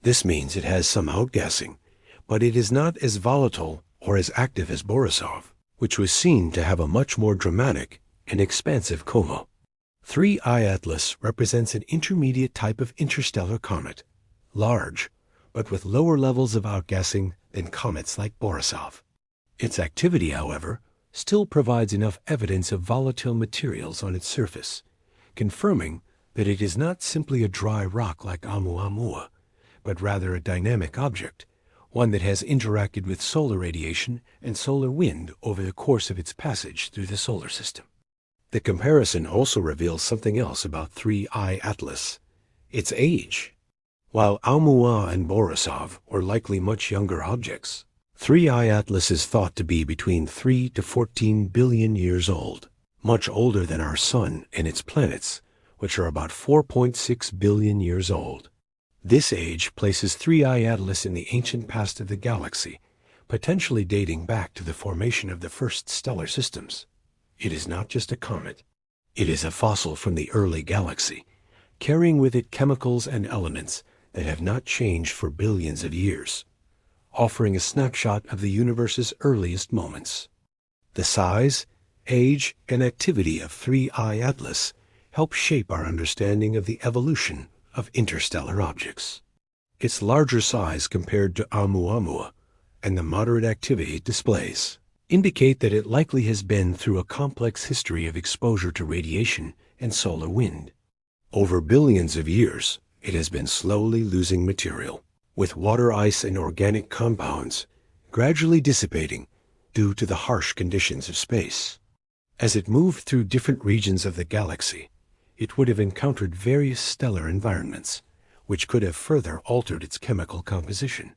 This means it has some outgassing, but it is not as volatile or as active as Borisov, which was seen to have a much more dramatic and expansive coma. 3I Atlas represents an intermediate type of interstellar comet, large, but with lower levels of outgassing than comets like Borisov. Its activity, however, still provides enough evidence of volatile materials on its surface, confirming that it is not simply a dry rock like Oumuamua, but rather a dynamic object, one that has interacted with solar radiation and solar wind over the course of its passage through the solar system. The comparison also reveals something else about 3I Atlas: its age. While Oumuamua and Borisov were likely much younger objects, 3I Atlas is thought to be between 3 to 14 billion years old, much older than our Sun and its planets, which are about 4.6 billion years old. This age places 3I Atlas in the ancient past of the galaxy, potentially dating back to the formation of the first stellar systems. It is not just a comet. It is a fossil from the early galaxy, carrying with it chemicals and elements that have not changed for billions of years, offering a snapshot of the universe's earliest moments. The size, age, and activity of 3I Atlas help shape our understanding of the evolution of interstellar objects. Its larger size compared to Oumuamua and the moderate activity it displays indicate that it likely has been through a complex history of exposure to radiation and solar wind. Over billions of years, it has been slowly losing material, with water ice and organic compounds gradually dissipating due to the harsh conditions of space. As it moved through different regions of the galaxy, it would have encountered various stellar environments, which could have further altered its chemical composition.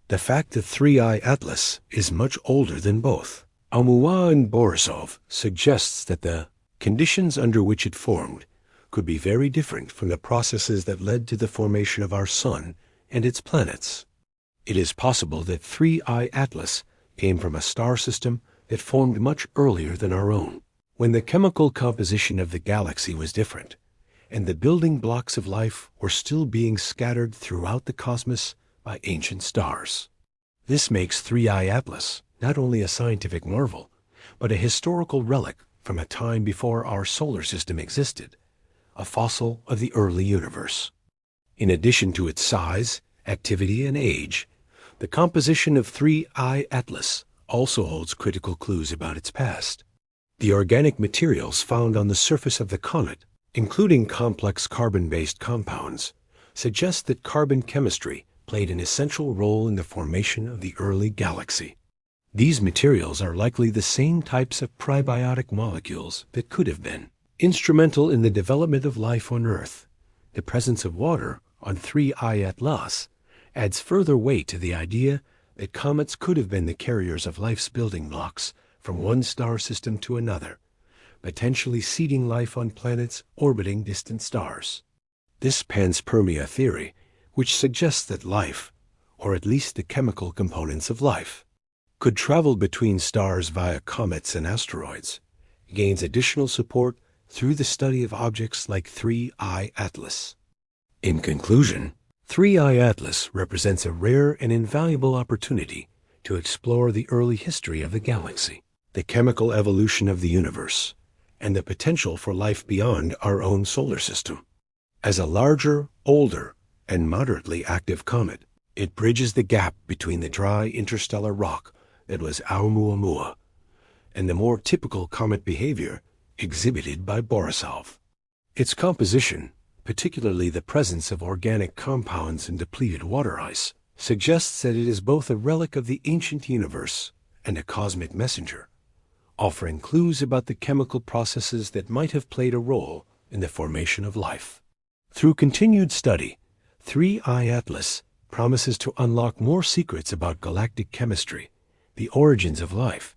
The fact that 3I Atlas is much older than both Oumuamua and Borisov suggests that the conditions under which it formed could be very different from the processes that led to the formation of our Sun and its planets. It is possible that 3I Atlas came from a star system that formed much earlier than our own, when the chemical composition of the galaxy was different, and the building blocks of life were still being scattered throughout the cosmos by ancient stars. This makes 3I Atlas not only a scientific marvel, but a historical relic from a time before our solar system existed, a fossil of the early universe. In addition to its size, activity, and age, the composition of 3I Atlas also holds critical clues about its past. The organic materials found on the surface of the comet, including complex carbon-based compounds, suggest that carbon chemistry played an essential role in the formation of the early galaxy. These materials are likely the same types of prebiotic molecules that could have been instrumental in the development of life on Earth. The presence of water on 3I Atlas adds further weight to the idea that comets could have been the carriers of life's building blocks from one star system to another, potentially seeding life on planets orbiting distant stars. This panspermia theory, which suggests that life, or at least the chemical components of life, could travel between stars via comets and asteroids, gains additional support through the study of objects like 3I Atlas. In conclusion, 3I Atlas represents a rare and invaluable opportunity to explore the early history of the galaxy, the chemical evolution of the universe, and the potential for life beyond our own solar system. As a larger, older, and moderately active comet, it bridges the gap between the dry interstellar rock that was Oumuamua and the more typical comet behavior exhibited by Borisov. Its composition, particularly the presence of organic compounds in depleted water ice, suggests that it is both a relic of the ancient universe and a cosmic messenger, offering clues about the chemical processes that might have played a role in the formation of life. Through continued study, 3I Atlas promises to unlock more secrets about galactic chemistry, the origins of life,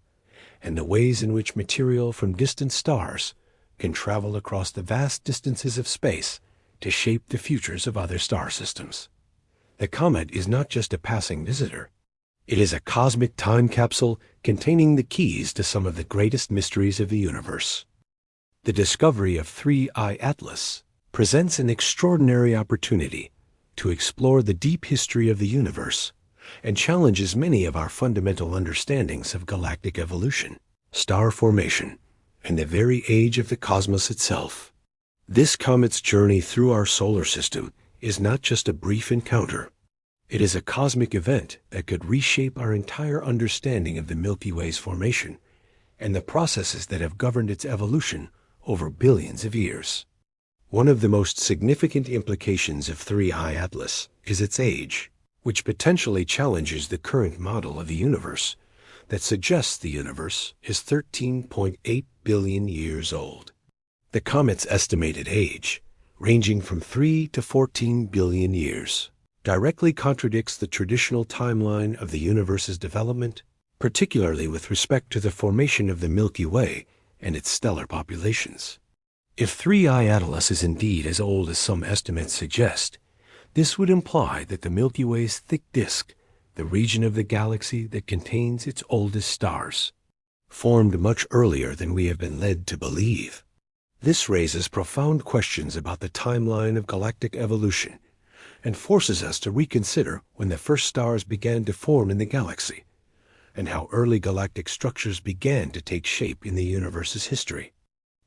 and the ways in which material from distant stars can travel across the vast distances of space to shape the futures of other star systems. The comet is not just a passing visitor. It is a cosmic time capsule containing the keys to some of the greatest mysteries of the universe. The discovery of 3I Atlas presents an extraordinary opportunity to explore the deep history of the universe and challenges many of our fundamental understandings of galactic evolution, star formation, and the very age of the cosmos itself. This comet's journey through our solar system is not just a brief encounter. It is a cosmic event that could reshape our entire understanding of the Milky Way's formation and the processes that have governed its evolution over billions of years. One of the most significant implications of 3I Atlas is its age, which potentially challenges the current model of the universe that suggests the universe is 13.8 billion years old. The comet's estimated age, ranging from 3 to 14 billion years, directly contradicts the traditional timeline of the universe's development, particularly with respect to the formation of the Milky Way and its stellar populations. If 3I Atlas is indeed as old as some estimates suggest, this would imply that the Milky Way's thick disk, the region of the galaxy that contains its oldest stars, formed much earlier than we have been led to believe. This raises profound questions about the timeline of galactic evolution and forces us to reconsider when the first stars began to form in the galaxy and how early galactic structures began to take shape in the universe's history.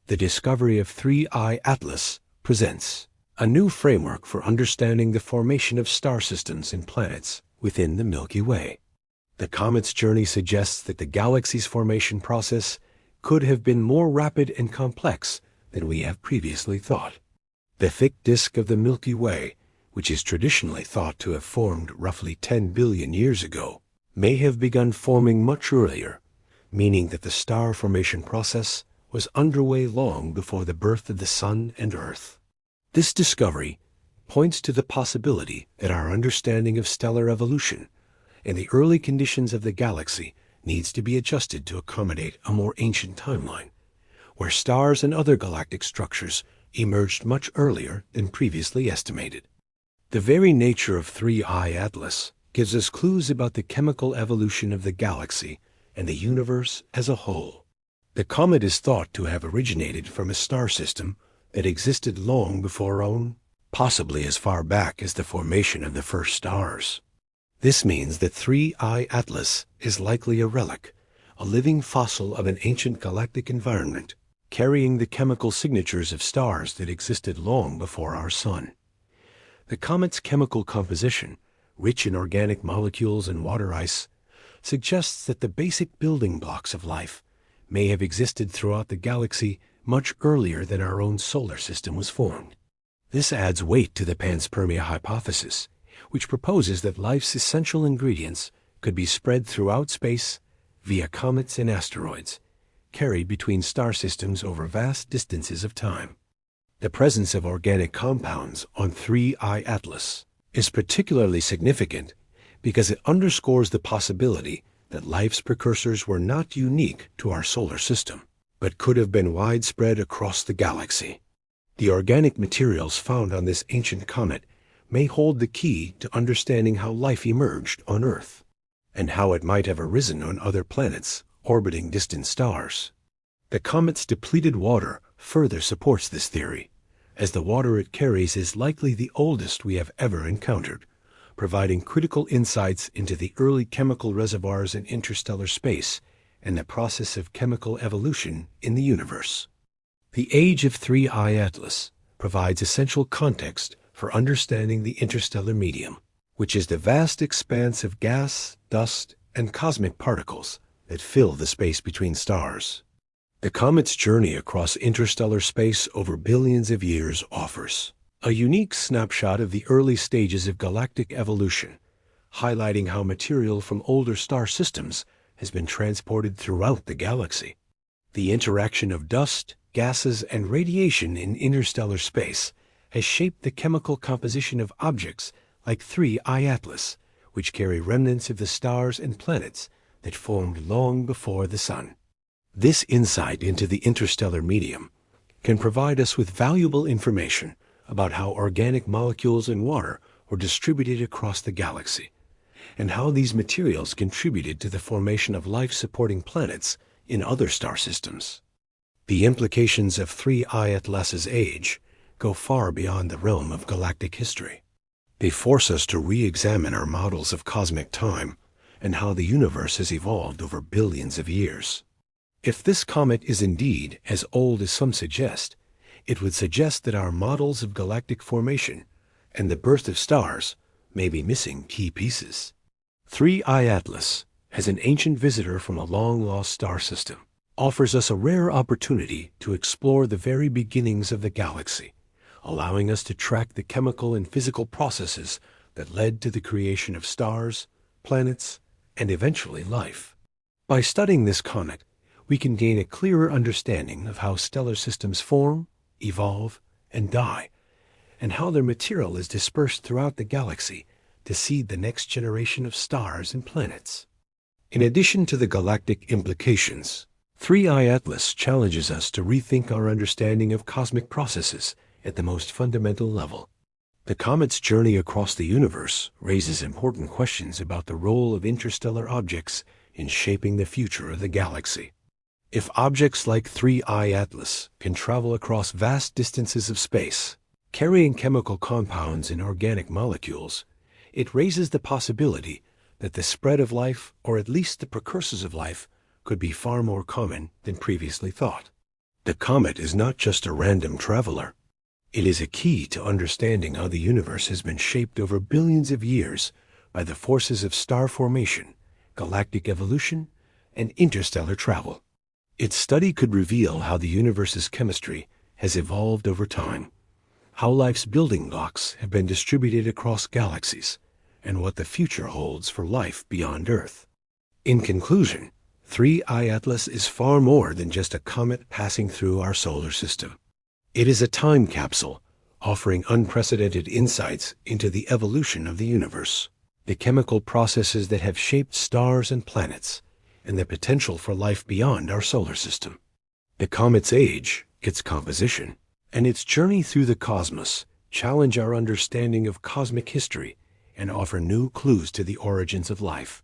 The discovery of 3I Atlas presents a new framework for understanding the formation of star systems and planets within the Milky Way. The comet's journey suggests that the galaxy's formation process could have been more rapid and complex than we have previously thought. The thick disk of the Milky Way, which is traditionally thought to have formed roughly 10 billion years ago, may have begun forming much earlier, meaning that the star formation process was underway long before the birth of the Sun and Earth. This discovery points to the possibility that our understanding of stellar evolution and the early conditions of the galaxy needs to be adjusted to accommodate a more ancient timeline, where stars and other galactic structures emerged much earlier than previously estimated. The very nature of 3I Atlas gives us clues about the chemical evolution of the galaxy and the universe as a whole. The comet is thought to have originated from a star system that existed long before our own, possibly as far back as the formation of the first stars. This means that 3I Atlas is likely a relic, a living fossil of an ancient galactic environment, carrying the chemical signatures of stars that existed long before our Sun. The comet's chemical composition, rich in organic molecules and water ice, suggests that the basic building blocks of life may have existed throughout the galaxy much earlier than our own solar system was formed. This adds weight to the panspermia hypothesis, which proposes that life's essential ingredients could be spread throughout space via comets and asteroids, carried between star systems over vast distances of time. The presence of organic compounds on 3I Atlas is particularly significant because it underscores the possibility that life's precursors were not unique to our solar system, but could have been widespread across the galaxy. The organic materials found on this ancient comet may hold the key to understanding how life emerged on Earth, and how it might have arisen on other planets orbiting distant stars. The comet's depleted water further supports this theory, as the water it carries is likely the oldest we have ever encountered, providing critical insights into the early chemical reservoirs in interstellar space and the process of chemical evolution in the universe. The age of 3I Atlas provides essential context for understanding the interstellar medium, which is the vast expanse of gas, dust, and cosmic particles that fill the space between stars. The comet's journey across interstellar space over billions of years offers a unique snapshot of the early stages of galactic evolution, highlighting how material from older star systems has been transported throughout the galaxy. The interaction of dust, gases, and radiation in interstellar space has shaped the chemical composition of objects like 3I Atlas, which carry remnants of the stars and planets that formed long before the Sun. This insight into the interstellar medium can provide us with valuable information about how organic molecules and water were distributed across the galaxy, and how these materials contributed to the formation of life-supporting planets in other star systems. The implications of 3I Atlas's age go far beyond the realm of galactic history. They force us to re-examine our models of cosmic time and how the universe has evolved over billions of years. If this comet is indeed as old as some suggest, it would suggest that our models of galactic formation and the birth of stars may be missing key pieces. 3I Atlas, as an ancient visitor from a long-lost star system, offers us a rare opportunity to explore the very beginnings of the galaxy, allowing us to track the chemical and physical processes that led to the creation of stars, planets, and eventually life. By studying this comet, we can gain a clearer understanding of how stellar systems form, evolve, and die, and how their material is dispersed throughout the galaxy to seed the next generation of stars and planets. In addition to the galactic implications, 3I Atlas challenges us to rethink our understanding of cosmic processes at the most fundamental level. The comet's journey across the universe raises important questions about the role of interstellar objects in shaping the future of the galaxy. If objects like 3I Atlas can travel across vast distances of space, carrying chemical compounds and organic molecules, it raises the possibility that the spread of life, or at least the precursors of life, could be far more common than previously thought. The comet is not just a random traveler. It is a key to understanding how the universe has been shaped over billions of years by the forces of star formation, galactic evolution, and interstellar travel. Its study could reveal how the universe's chemistry has evolved over time, how life's building blocks have been distributed across galaxies, and what the future holds for life beyond Earth. In conclusion, 3I Atlas is far more than just a comet passing through our solar system. It is a time capsule offering unprecedented insights into the evolution of the universe, the chemical processes that have shaped stars and planets, and the potential for life beyond our solar system. The comet's age, its composition, and its journey through the cosmos challenge our understanding of cosmic history and offer new clues to the origins of life,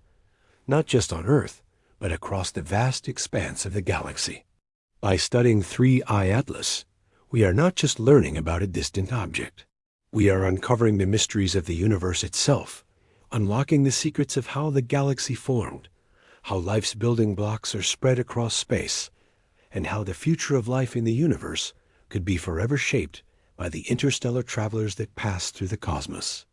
not just on Earth, but across the vast expanse of the galaxy. By studying 3I Atlas, we are not just learning about a distant object. We are uncovering the mysteries of the universe itself, unlocking the secrets of how the galaxy formed, how life's building blocks are spread across space, and how the future of life in the universe could be forever shaped by the interstellar travelers that pass through the cosmos.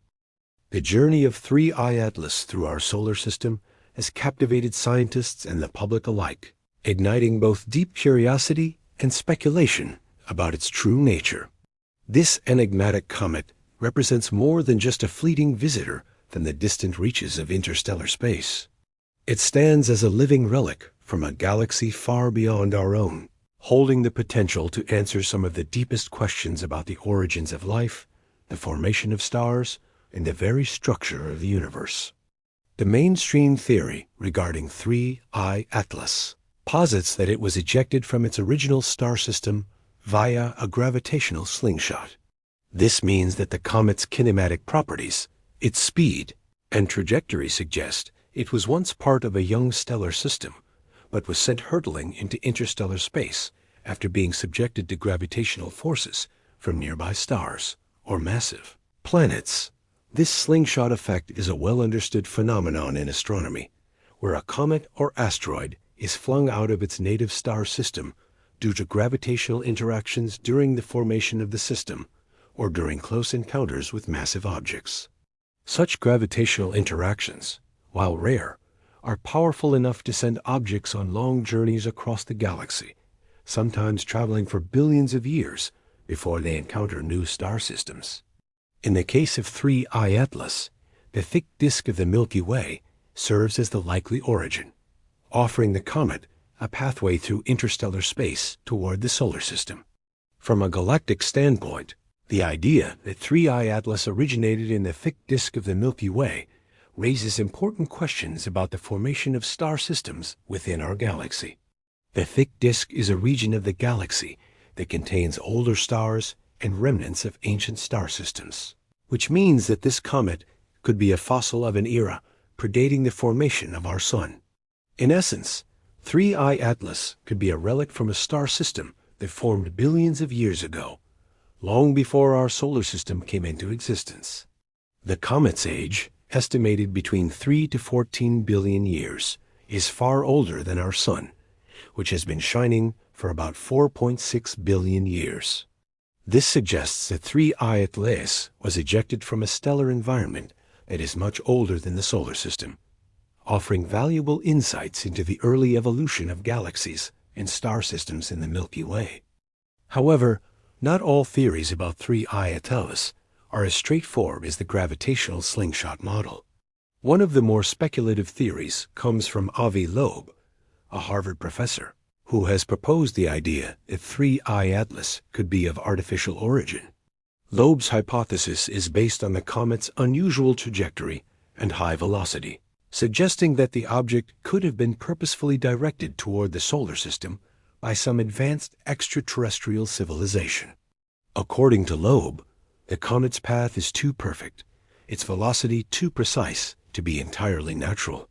The journey of 3I Atlas through our solar system has captivated scientists and the public alike, igniting both deep curiosity and speculation about its true nature. This enigmatic comet represents more than just a fleeting visitor from the distant reaches of interstellar space. It stands as a living relic from a galaxy far beyond our own, holding the potential to answer some of the deepest questions about the origins of life, the formation of stars, and the very structure of the universe. The mainstream theory regarding 3I Atlas posits that it was ejected from its original star system via a gravitational slingshot. This means that the comet's kinematic properties, its speed, and trajectory suggest it was once part of a young stellar system, but was sent hurtling into interstellar space after being subjected to gravitational forces from nearby stars or massive planets. This slingshot effect is a well-understood phenomenon in astronomy, where a comet or asteroid is flung out of its native star system due to gravitational interactions during the formation of the system or during close encounters with massive objects. Such gravitational interactions, while rare, are powerful enough to send objects on long journeys across the galaxy, sometimes traveling for billions of years before they encounter new star systems. In the case of 3I Atlas, the thick disk of the Milky Way serves as the likely origin, offering the comet a pathway through interstellar space toward the solar system. From a galactic standpoint, the idea that 3I Atlas originated in the thick disk of the Milky Way raises important questions about the formation of star systems within our galaxy. The thick disk is a region of the galaxy that contains older stars and remnants of ancient star systems, which means that this comet could be a fossil of an era predating the formation of our Sun. In essence, 3I Atlas could be a relic from a star system that formed billions of years ago, long before our solar system came into existence. The comet's age, estimated between 3 to 14 billion years, is far older than our Sun, which has been shining for about 4.6 billion years. This suggests that 3I Atlas was ejected from a stellar environment that is much older than the solar system, offering valuable insights into the early evolution of galaxies and star systems in the Milky Way. However, not all theories about 3I Atlas are as straightforward as the gravitational slingshot model. One of the more speculative theories comes from Avi Loeb, a Harvard professor, who has proposed the idea that 3I Atlas could be of artificial origin. Loeb's hypothesis is based on the comet's unusual trajectory and high velocity, suggesting that the object could have been purposefully directed toward the solar system by some advanced extraterrestrial civilization. According to Loeb, the comet's path is too perfect, its velocity too precise to be entirely natural.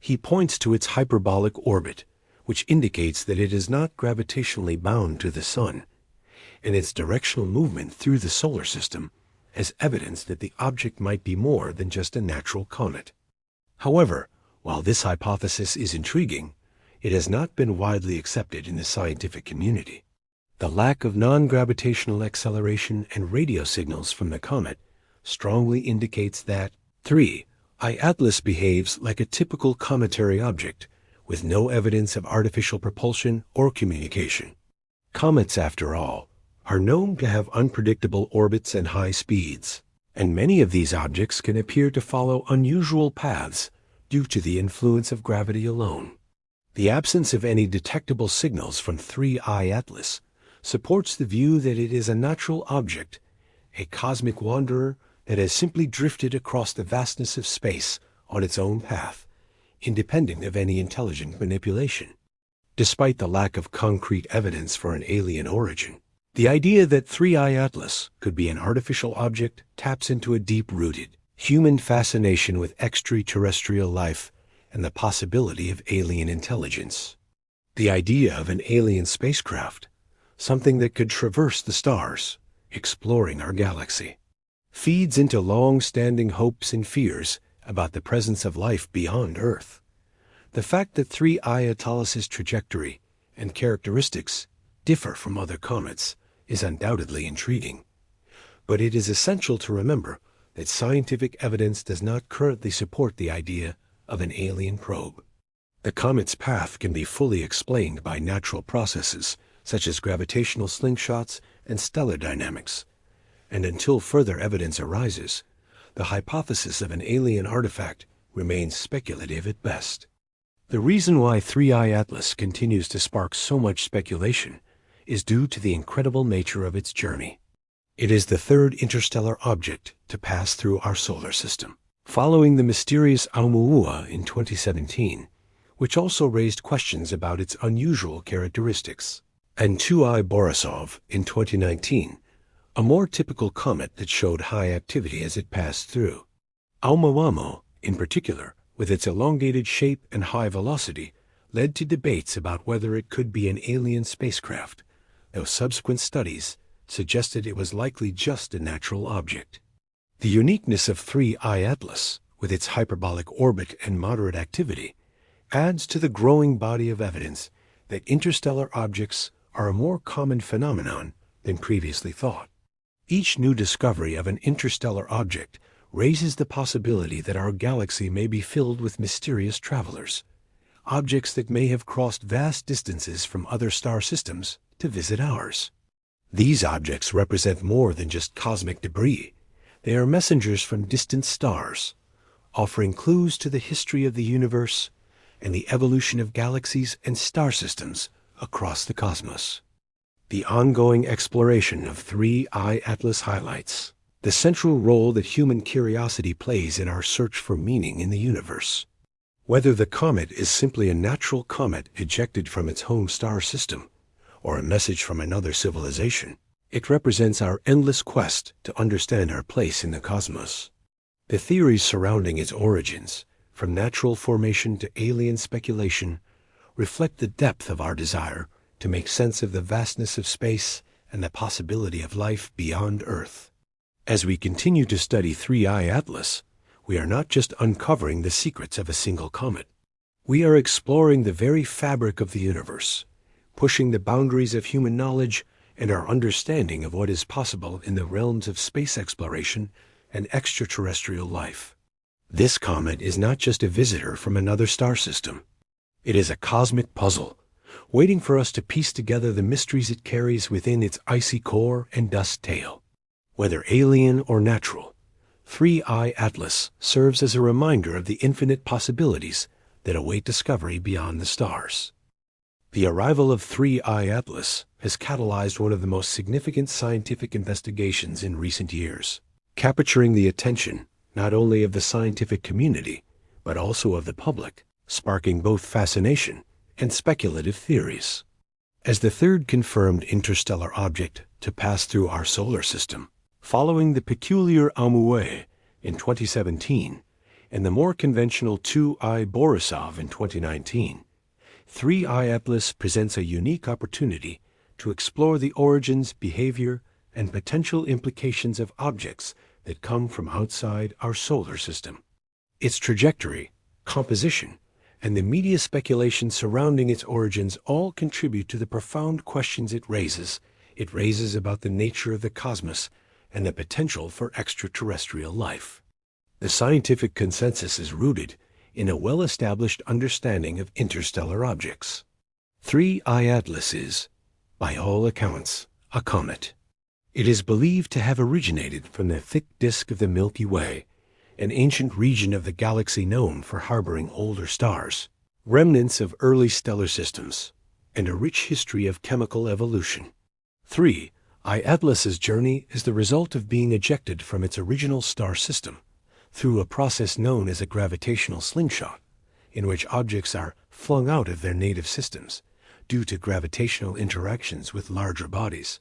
He points to its hyperbolic orbit, which indicates that it is not gravitationally bound to the Sun, and its directional movement through the solar system as evidence that the object might be more than just a natural comet. However, while this hypothesis is intriguing, it has not been widely accepted in the scientific community. The lack of non-gravitational acceleration and radio signals from the comet strongly indicates that 3I Atlas behaves like a typical cometary object, with no evidence of artificial propulsion or communication. Comets, after all, are known to have unpredictable orbits and high speeds, and many of these objects can appear to follow unusual paths due to the influence of gravity alone. The absence of any detectable signals from 3I Atlas supports the view that it is a natural object, a cosmic wanderer that has simply drifted across the vastness of space on its own path, independent of any intelligent manipulation. Despite the lack of concrete evidence for an alien origin, the idea that 3I Atlas could be an artificial object taps into a deep-rooted human fascination with extraterrestrial life and the possibility of alien intelligence. The idea of an alien spacecraft, something that could traverse the stars, exploring our galaxy, feeds into long-standing hopes and fears about the presence of life beyond Earth. The fact that 3I Atlas's trajectory and characteristics differ from other comets is undoubtedly intriguing, but it is essential to remember that scientific evidence does not currently support the idea of an alien probe. The comet's path can be fully explained by natural processes such as gravitational slingshots and stellar dynamics, and until further evidence arises, the hypothesis of an alien artifact remains speculative at best. The reason why 3I Atlas continues to spark so much speculation is due to the incredible nature of its journey. It is the third interstellar object to pass through our solar system, following the mysterious Oumuamua in 2017, which also raised questions about its unusual characteristics. and 2I Borisov in 2019, a more typical comet that showed high activity as it passed through. Oumuamua, in particular, with its elongated shape and high velocity, led to debates about whether it could be an alien spacecraft, though subsequent studies suggested it was likely just a natural object. The uniqueness of 3I Atlas, with its hyperbolic orbit and moderate activity, adds to the growing body of evidence that interstellar objects are a more common phenomenon than previously thought. Each new discovery of an interstellar object raises the possibility that our galaxy may be filled with mysterious travelers, objects that may have crossed vast distances from other star systems to visit ours. These objects represent more than just cosmic debris. They are messengers from distant stars, offering clues to the history of the universe and the evolution of galaxies and star systems across the cosmos. The ongoing exploration of 3I Atlas highlights the central role that human curiosity plays in our search for meaning in the universe. Whether the comet is simply a natural comet ejected from its home star system, or a message from another civilization, it represents our endless quest to understand our place in the cosmos. The theories surrounding its origins, from natural formation to alien speculation, reflect the depth of our desire to make sense of the vastness of space and the possibility of life beyond Earth. As we continue to study 3I Atlas, we are not just uncovering the secrets of a single comet. We are exploring the very fabric of the universe, pushing the boundaries of human knowledge and our understanding of what is possible in the realms of space exploration and extraterrestrial life. This comet is not just a visitor from another star system. It is a cosmic puzzle, waiting for us to piece together the mysteries it carries within its icy core and dust tail. Whether alien or natural, 3I Atlas serves as a reminder of the infinite possibilities that await discovery beyond the stars. The arrival of 3I Atlas has catalyzed one of the most significant scientific investigations in recent years, capturing the attention not only of the scientific community, but also of the public, sparking both fascination and speculative theories. As the third confirmed interstellar object to pass through our solar system, following the peculiar Oumuamua in 2017 and the more conventional 2I Borisov in 2019, 3I Atlas presents a unique opportunity to explore the origins, behavior, and potential implications of objects that come from outside our solar system. Its trajectory, composition, and the media speculation surrounding its origins all contribute to the profound questions it raises. It raises about the nature of the cosmos and the potential for extraterrestrial life. The scientific consensus is rooted in a well-established understanding of interstellar objects. 3I Atlas is, by all accounts, a comet. It is believed to have originated from the thick disk of the Milky Way, an ancient region of the galaxy known for harboring older stars, remnants of early stellar systems, and a rich history of chemical evolution. 3I Atlas's journey is the result of being ejected from its original star system through a process known as a gravitational slingshot, in which objects are flung out of their native systems due to gravitational interactions with larger bodies,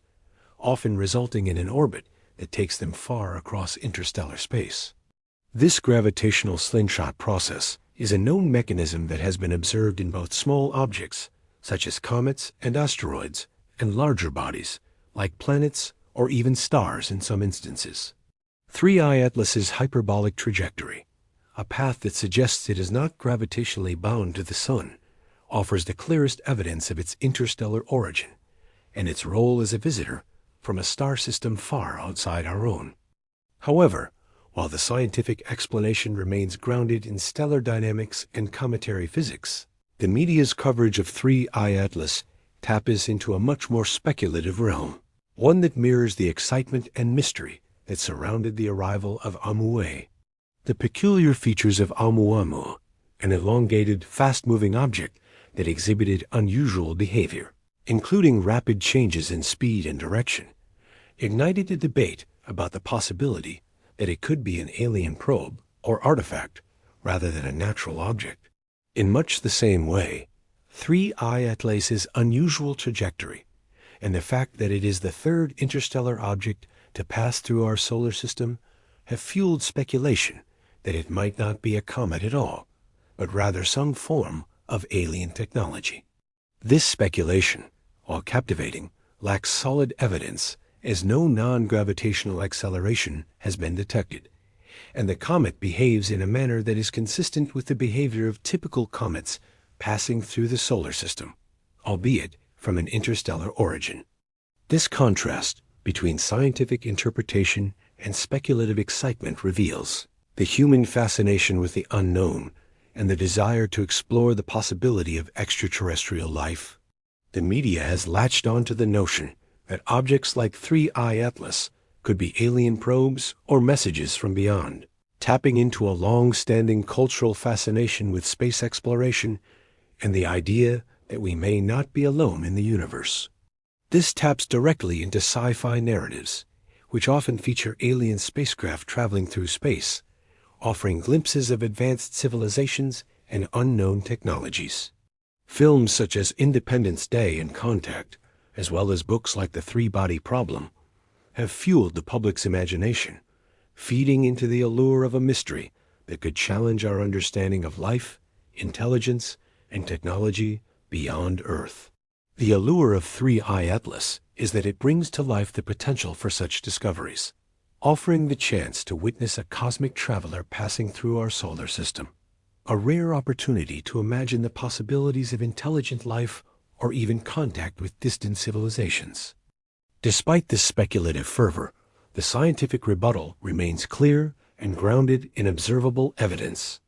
often resulting in an orbit that takes them far across interstellar space. This gravitational slingshot process is a known mechanism that has been observed in both small objects, such as comets and asteroids, and larger bodies, like planets or even stars in some instances. 3I Atlas's hyperbolic trajectory, a path that suggests it is not gravitationally bound to the Sun, offers the clearest evidence of its interstellar origin and its role as a visitor from a star system far outside our own. However, while the scientific explanation remains grounded in stellar dynamics and cometary physics, the media's coverage of 3I Atlas taps into a much more speculative realm, one that mirrors the excitement and mystery that surrounded the arrival of Oumuamua. The peculiar features of Oumuamua, an elongated, fast-moving object that exhibited unusual behavior, including rapid changes in speed and direction, ignited a debate about the possibility that it could be an alien probe or artifact rather than a natural object. In much the same way, 3I Atlas's unusual trajectory and the fact that it is the third interstellar object to pass through our solar system have fueled speculation that it might not be a comet at all, but rather some form of alien technology. This speculation, while captivating, lacks solid evidence, as no non-gravitational acceleration has been detected, and the comet behaves in a manner that is consistent with the behavior of typical comets passing through the solar system, albeit from an interstellar origin. This contrast between scientific interpretation and speculative excitement reveals the human fascination with the unknown and the desire to explore the possibility of extraterrestrial life. The media has latched onto the notion that objects like 3I Atlas could be alien probes or messages from beyond, tapping into a long-standing cultural fascination with space exploration and the idea that we may not be alone in the universe. This taps directly into sci-fi narratives, which often feature alien spacecraft traveling through space, offering glimpses of advanced civilizations and unknown technologies. Films such as Independence Day and Contact, as well as books like The Three-Body Problem, have fueled the public's imagination, feeding into the allure of a mystery that could challenge our understanding of life, intelligence, and technology beyond Earth. The allure of 3I Atlas is that it brings to life the potential for such discoveries, offering the chance to witness a cosmic traveler passing through our solar system, a rare opportunity to imagine the possibilities of intelligent life or even contact with distant civilizations. Despite this speculative fervor, the scientific rebuttal remains clear and grounded in observable evidence.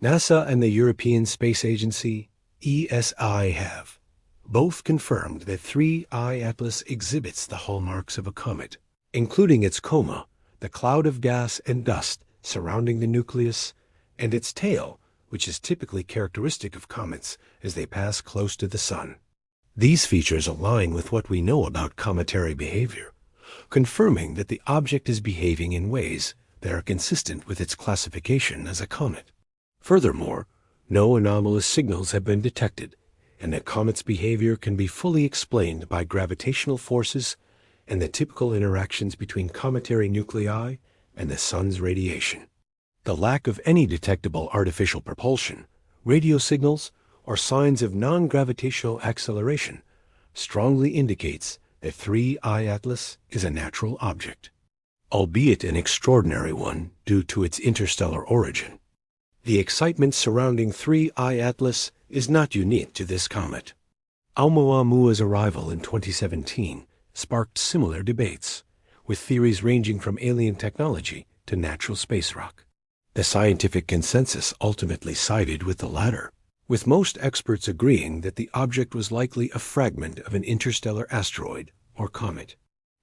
NASA and the European Space Agency, ESA, have both confirmed that 3I Atlas exhibits the hallmarks of a comet, including its coma, the cloud of gas and dust surrounding the nucleus, and its tail, which is typically characteristic of comets as they pass close to the Sun. These features align with what we know about cometary behavior, confirming that the object is behaving in ways that are consistent with its classification as a comet. Furthermore, no anomalous signals have been detected, and the comet's behavior can be fully explained by gravitational forces and the typical interactions between cometary nuclei and the Sun's radiation. The lack of any detectable artificial propulsion, radio signals, or signs of non-gravitational acceleration strongly indicates that 3I Atlas is a natural object, albeit an extraordinary one due to its interstellar origin. The excitement surrounding 3I Atlas is not unique to this comet. Oumuamua's arrival in 2017 sparked similar debates, with theories ranging from alien technology to natural space rock. The scientific consensus ultimately sided with the latter, with most experts agreeing that the object was likely a fragment of an interstellar asteroid or comet.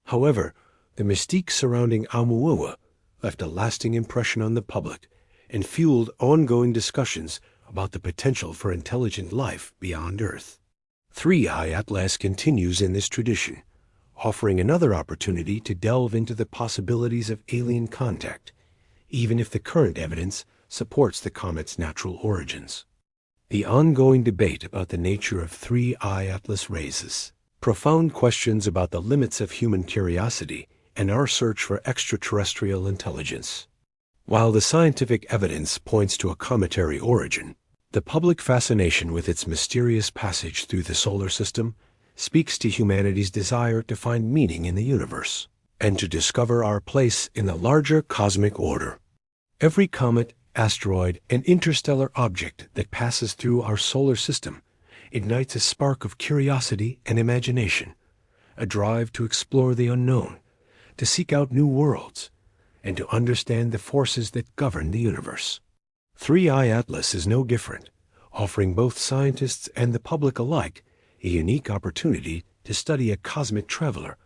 However, the mystique surrounding Oumuamua left a lasting impression on the public and fueled ongoing discussions about the potential for intelligent life beyond Earth. 3I Atlas continues in this tradition, offering another opportunity to delve into the possibilities of alien contact, even if the current evidence supports the comet's natural origins. The ongoing debate about the nature of 3I Atlas raises profound questions about the limits of human curiosity and our search for extraterrestrial intelligence. While the scientific evidence points to a cometary origin, the public fascination with its mysterious passage through the solar system speaks to humanity's desire to find meaning in the universe and to discover our place in the larger cosmic order. Every comet, asteroid, and interstellar object that passes through our solar system ignites a spark of curiosity and imagination, a drive to explore the unknown, to seek out new worlds, and to understand the forces that govern the universe. 3I Atlas is no different, offering both scientists and the public alike a unique opportunity to study a cosmic traveler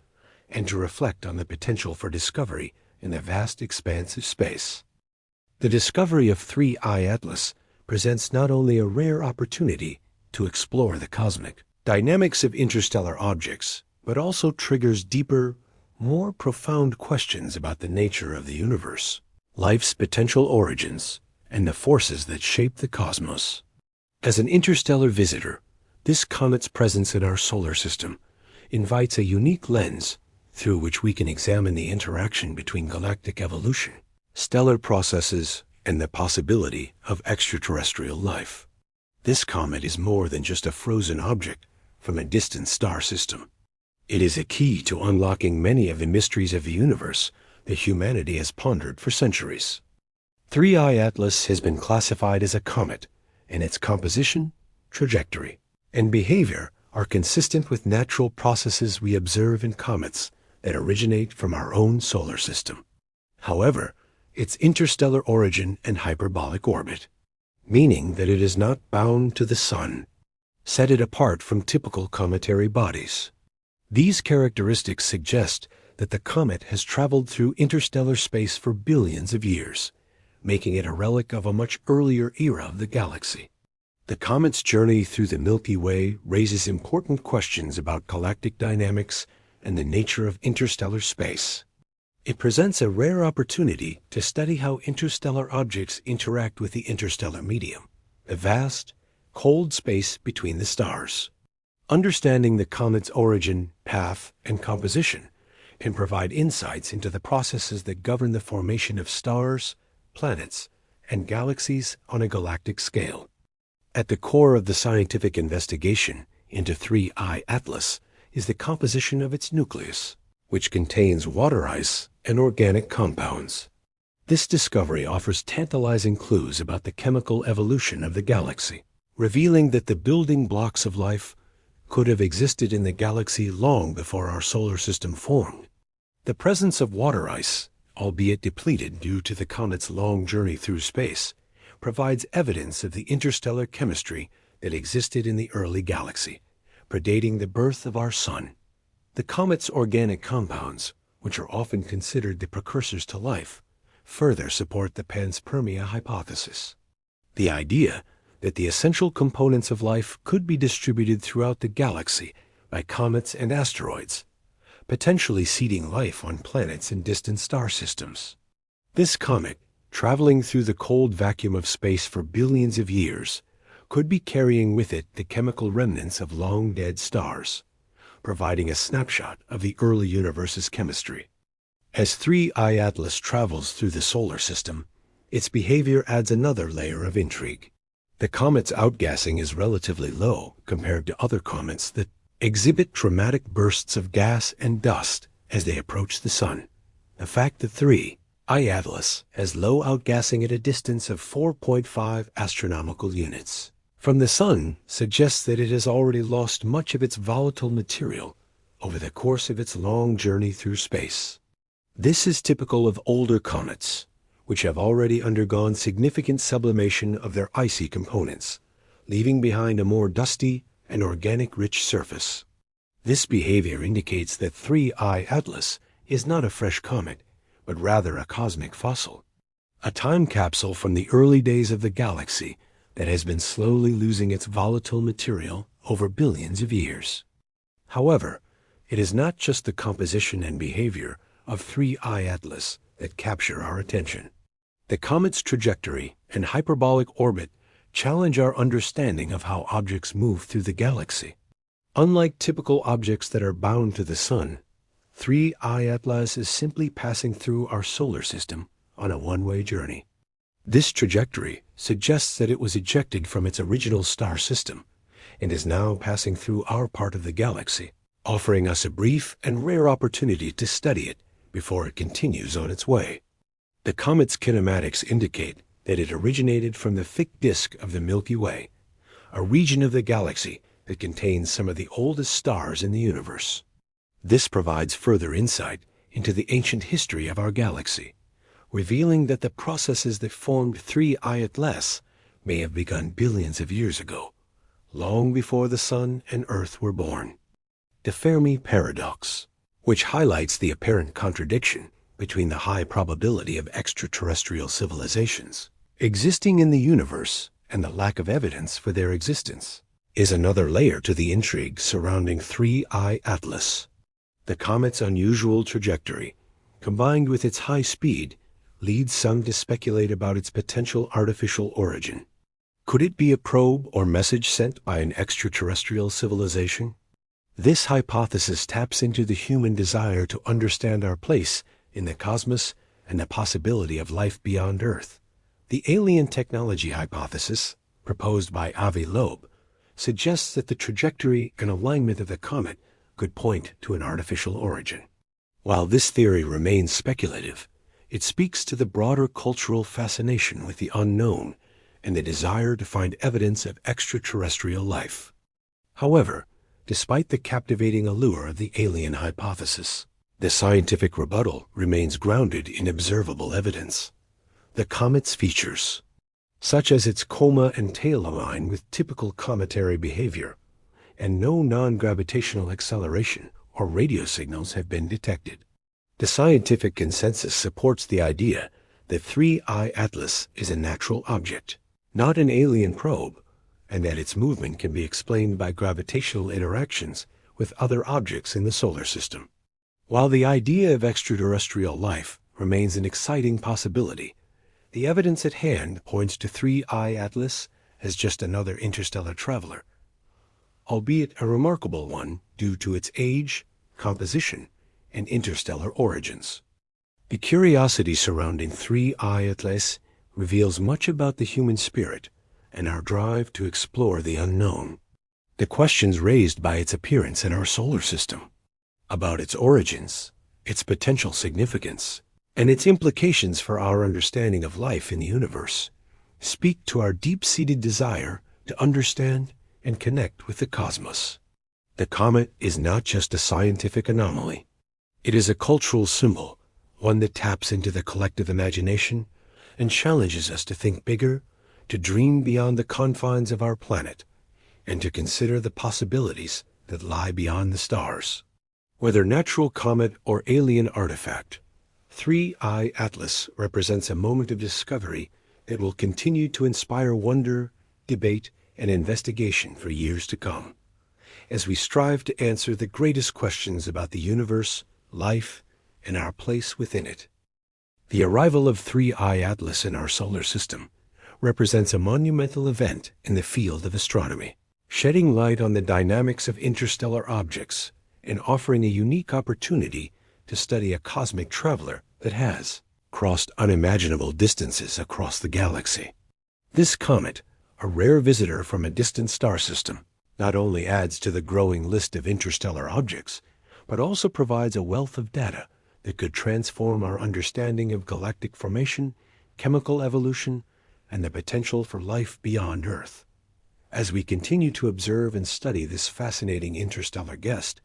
and to reflect on the potential for discovery in the vast expanse of space. The discovery of 3I Atlas presents not only a rare opportunity to explore the cosmic dynamics of interstellar objects, but also triggers deeper, more profound questions about the nature of the universe, life's potential origins, and the forces that shape the cosmos. As an interstellar visitor, this comet's presence in our solar system invites a unique lens through which we can examine the interaction between galactic evolution, stellar processes, and the possibility of extraterrestrial life. This comet is more than just a frozen object from a distant star system. It is a key to unlocking many of the mysteries of the universe that humanity has pondered for centuries. 3I Atlas has been classified as a comet, and its composition, trajectory, and behavior are consistent with natural processes we observe in comets that originate from our own solar system. However, its interstellar origin and hyperbolic orbit, meaning that it is not bound to the Sun, set it apart from typical cometary bodies. These characteristics suggest that the comet has traveled through interstellar space for billions of years, making it a relic of a much earlier era of the galaxy. The comet's journey through the Milky Way raises important questions about galactic dynamics and the nature of interstellar space. It presents a rare opportunity to study how interstellar objects interact with the interstellar medium, the vast, cold space between the stars. Understanding the comet's origin, path, and composition can provide insights into the processes that govern the formation of stars, planets, and galaxies on a galactic scale. At the core of the scientific investigation into 3I Atlas is the composition of its nucleus, which contains water ice and organic compounds. This discovery offers tantalizing clues about the chemical evolution of the galaxy, revealing that the building blocks of life could have existed in the galaxy long before our solar system formed. The presence of water ice, albeit depleted due to the comet's long journey through space, provides evidence of the interstellar chemistry that existed in the early galaxy, predating the birth of our Sun. The comet's organic compounds, which are often considered the precursors to life, further support the panspermia hypothesis. The idea that the essential components of life could be distributed throughout the galaxy by comets and asteroids, potentially seeding life on planets in distant star systems. This comet, traveling through the cold vacuum of space for billions of years, could be carrying with it the chemical remnants of long-dead stars, providing a snapshot of the early universe's chemistry. As 3I Atlas travels through the solar system, its behavior adds another layer of intrigue. The comet's outgassing is relatively low compared to other comets that exhibit dramatic bursts of gas and dust as they approach the Sun. The fact that 3I Atlas has low outgassing at a distance of 4.5 astronomical units from the Sun suggests that it has already lost much of its volatile material over the course of its long journey through space. This is typical of older comets, which have already undergone significant sublimation of their icy components, leaving behind a more dusty and organic-rich surface. This behavior indicates that 3I Atlas is not a fresh comet, but rather a cosmic fossil, a time capsule from the early days of the galaxy that has been slowly losing its volatile material over billions of years. However, it is not just the composition and behavior of 3I Atlas that capture our attention. The comet's trajectory and hyperbolic orbit challenge our understanding of how objects move through the galaxy. Unlike typical objects that are bound to the Sun, 3I Atlas is simply passing through our solar system on a one-way journey. This trajectory suggests that it was ejected from its original star system and is now passing through our part of the galaxy, offering us a brief and rare opportunity to study it before it continues on its way. The comet's kinematics indicate that it originated from the thick disk of the Milky Way, a region of the galaxy that contains some of the oldest stars in the universe. This provides further insight into the ancient history of our galaxy, revealing that the processes that formed 3I Atlas may have begun billions of years ago, long before the Sun and Earth were born. The Fermi paradox, which highlights the apparent contradiction between the high probability of extraterrestrial civilizations existing in the universe and the lack of evidence for their existence, is another layer to the intrigue surrounding 3I Atlas. The comet's unusual trajectory, combined with its high speed, leads some to speculate about its potential artificial origin. Could it be a probe or message sent by an extraterrestrial civilization? This hypothesis taps into the human desire to understand our place in the cosmos and the possibility of life beyond Earth. The alien technology hypothesis, proposed by Avi Loeb, suggests that the trajectory and alignment of the comet could point to an artificial origin. While this theory remains speculative, it speaks to the broader cultural fascination with the unknown and the desire to find evidence of extraterrestrial life. However, despite the captivating allure of the alien hypothesis, the scientific rebuttal remains grounded in observable evidence. The comet's features, such as its coma and tail, align with typical cometary behavior, and no non-gravitational acceleration or radio signals have been detected. The scientific consensus supports the idea that 3I Atlas is a natural object, not an alien probe, and that its movement can be explained by gravitational interactions with other objects in the solar system. While the idea of extraterrestrial life remains an exciting possibility, the evidence at hand points to 3I Atlas as just another interstellar traveler, albeit a remarkable one due to its age, composition, and interstellar origins. The curiosity surrounding 3I Atlas reveals much about the human spirit and our drive to explore the unknown. The questions raised by its appearance in our solar system, about its origins, its potential significance, and its implications for our understanding of life in the universe, speak to our deep-seated desire to understand and connect with the cosmos. The comet is not just a scientific anomaly. It is a cultural symbol, one that taps into the collective imagination and challenges us to think bigger, to dream beyond the confines of our planet, and to consider the possibilities that lie beyond the stars. Whether natural comet or alien artifact, 3I Atlas represents a moment of discovery that will continue to inspire wonder, debate, and investigation for years to come, as we strive to answer the greatest questions about the universe, life, and our place within it. The arrival of 3I Atlas in our solar system represents a monumental event in the field of astronomy, shedding light on the dynamics of interstellar objects and offering a unique opportunity to study a cosmic traveler that has crossed unimaginable distances across the galaxy. This comet, a rare visitor from a distant star system, not only adds to the growing list of interstellar objects, but also provides a wealth of data that could transform our understanding of galactic formation, chemical evolution, and the potential for life beyond Earth. As we continue to observe and study this fascinating interstellar guest,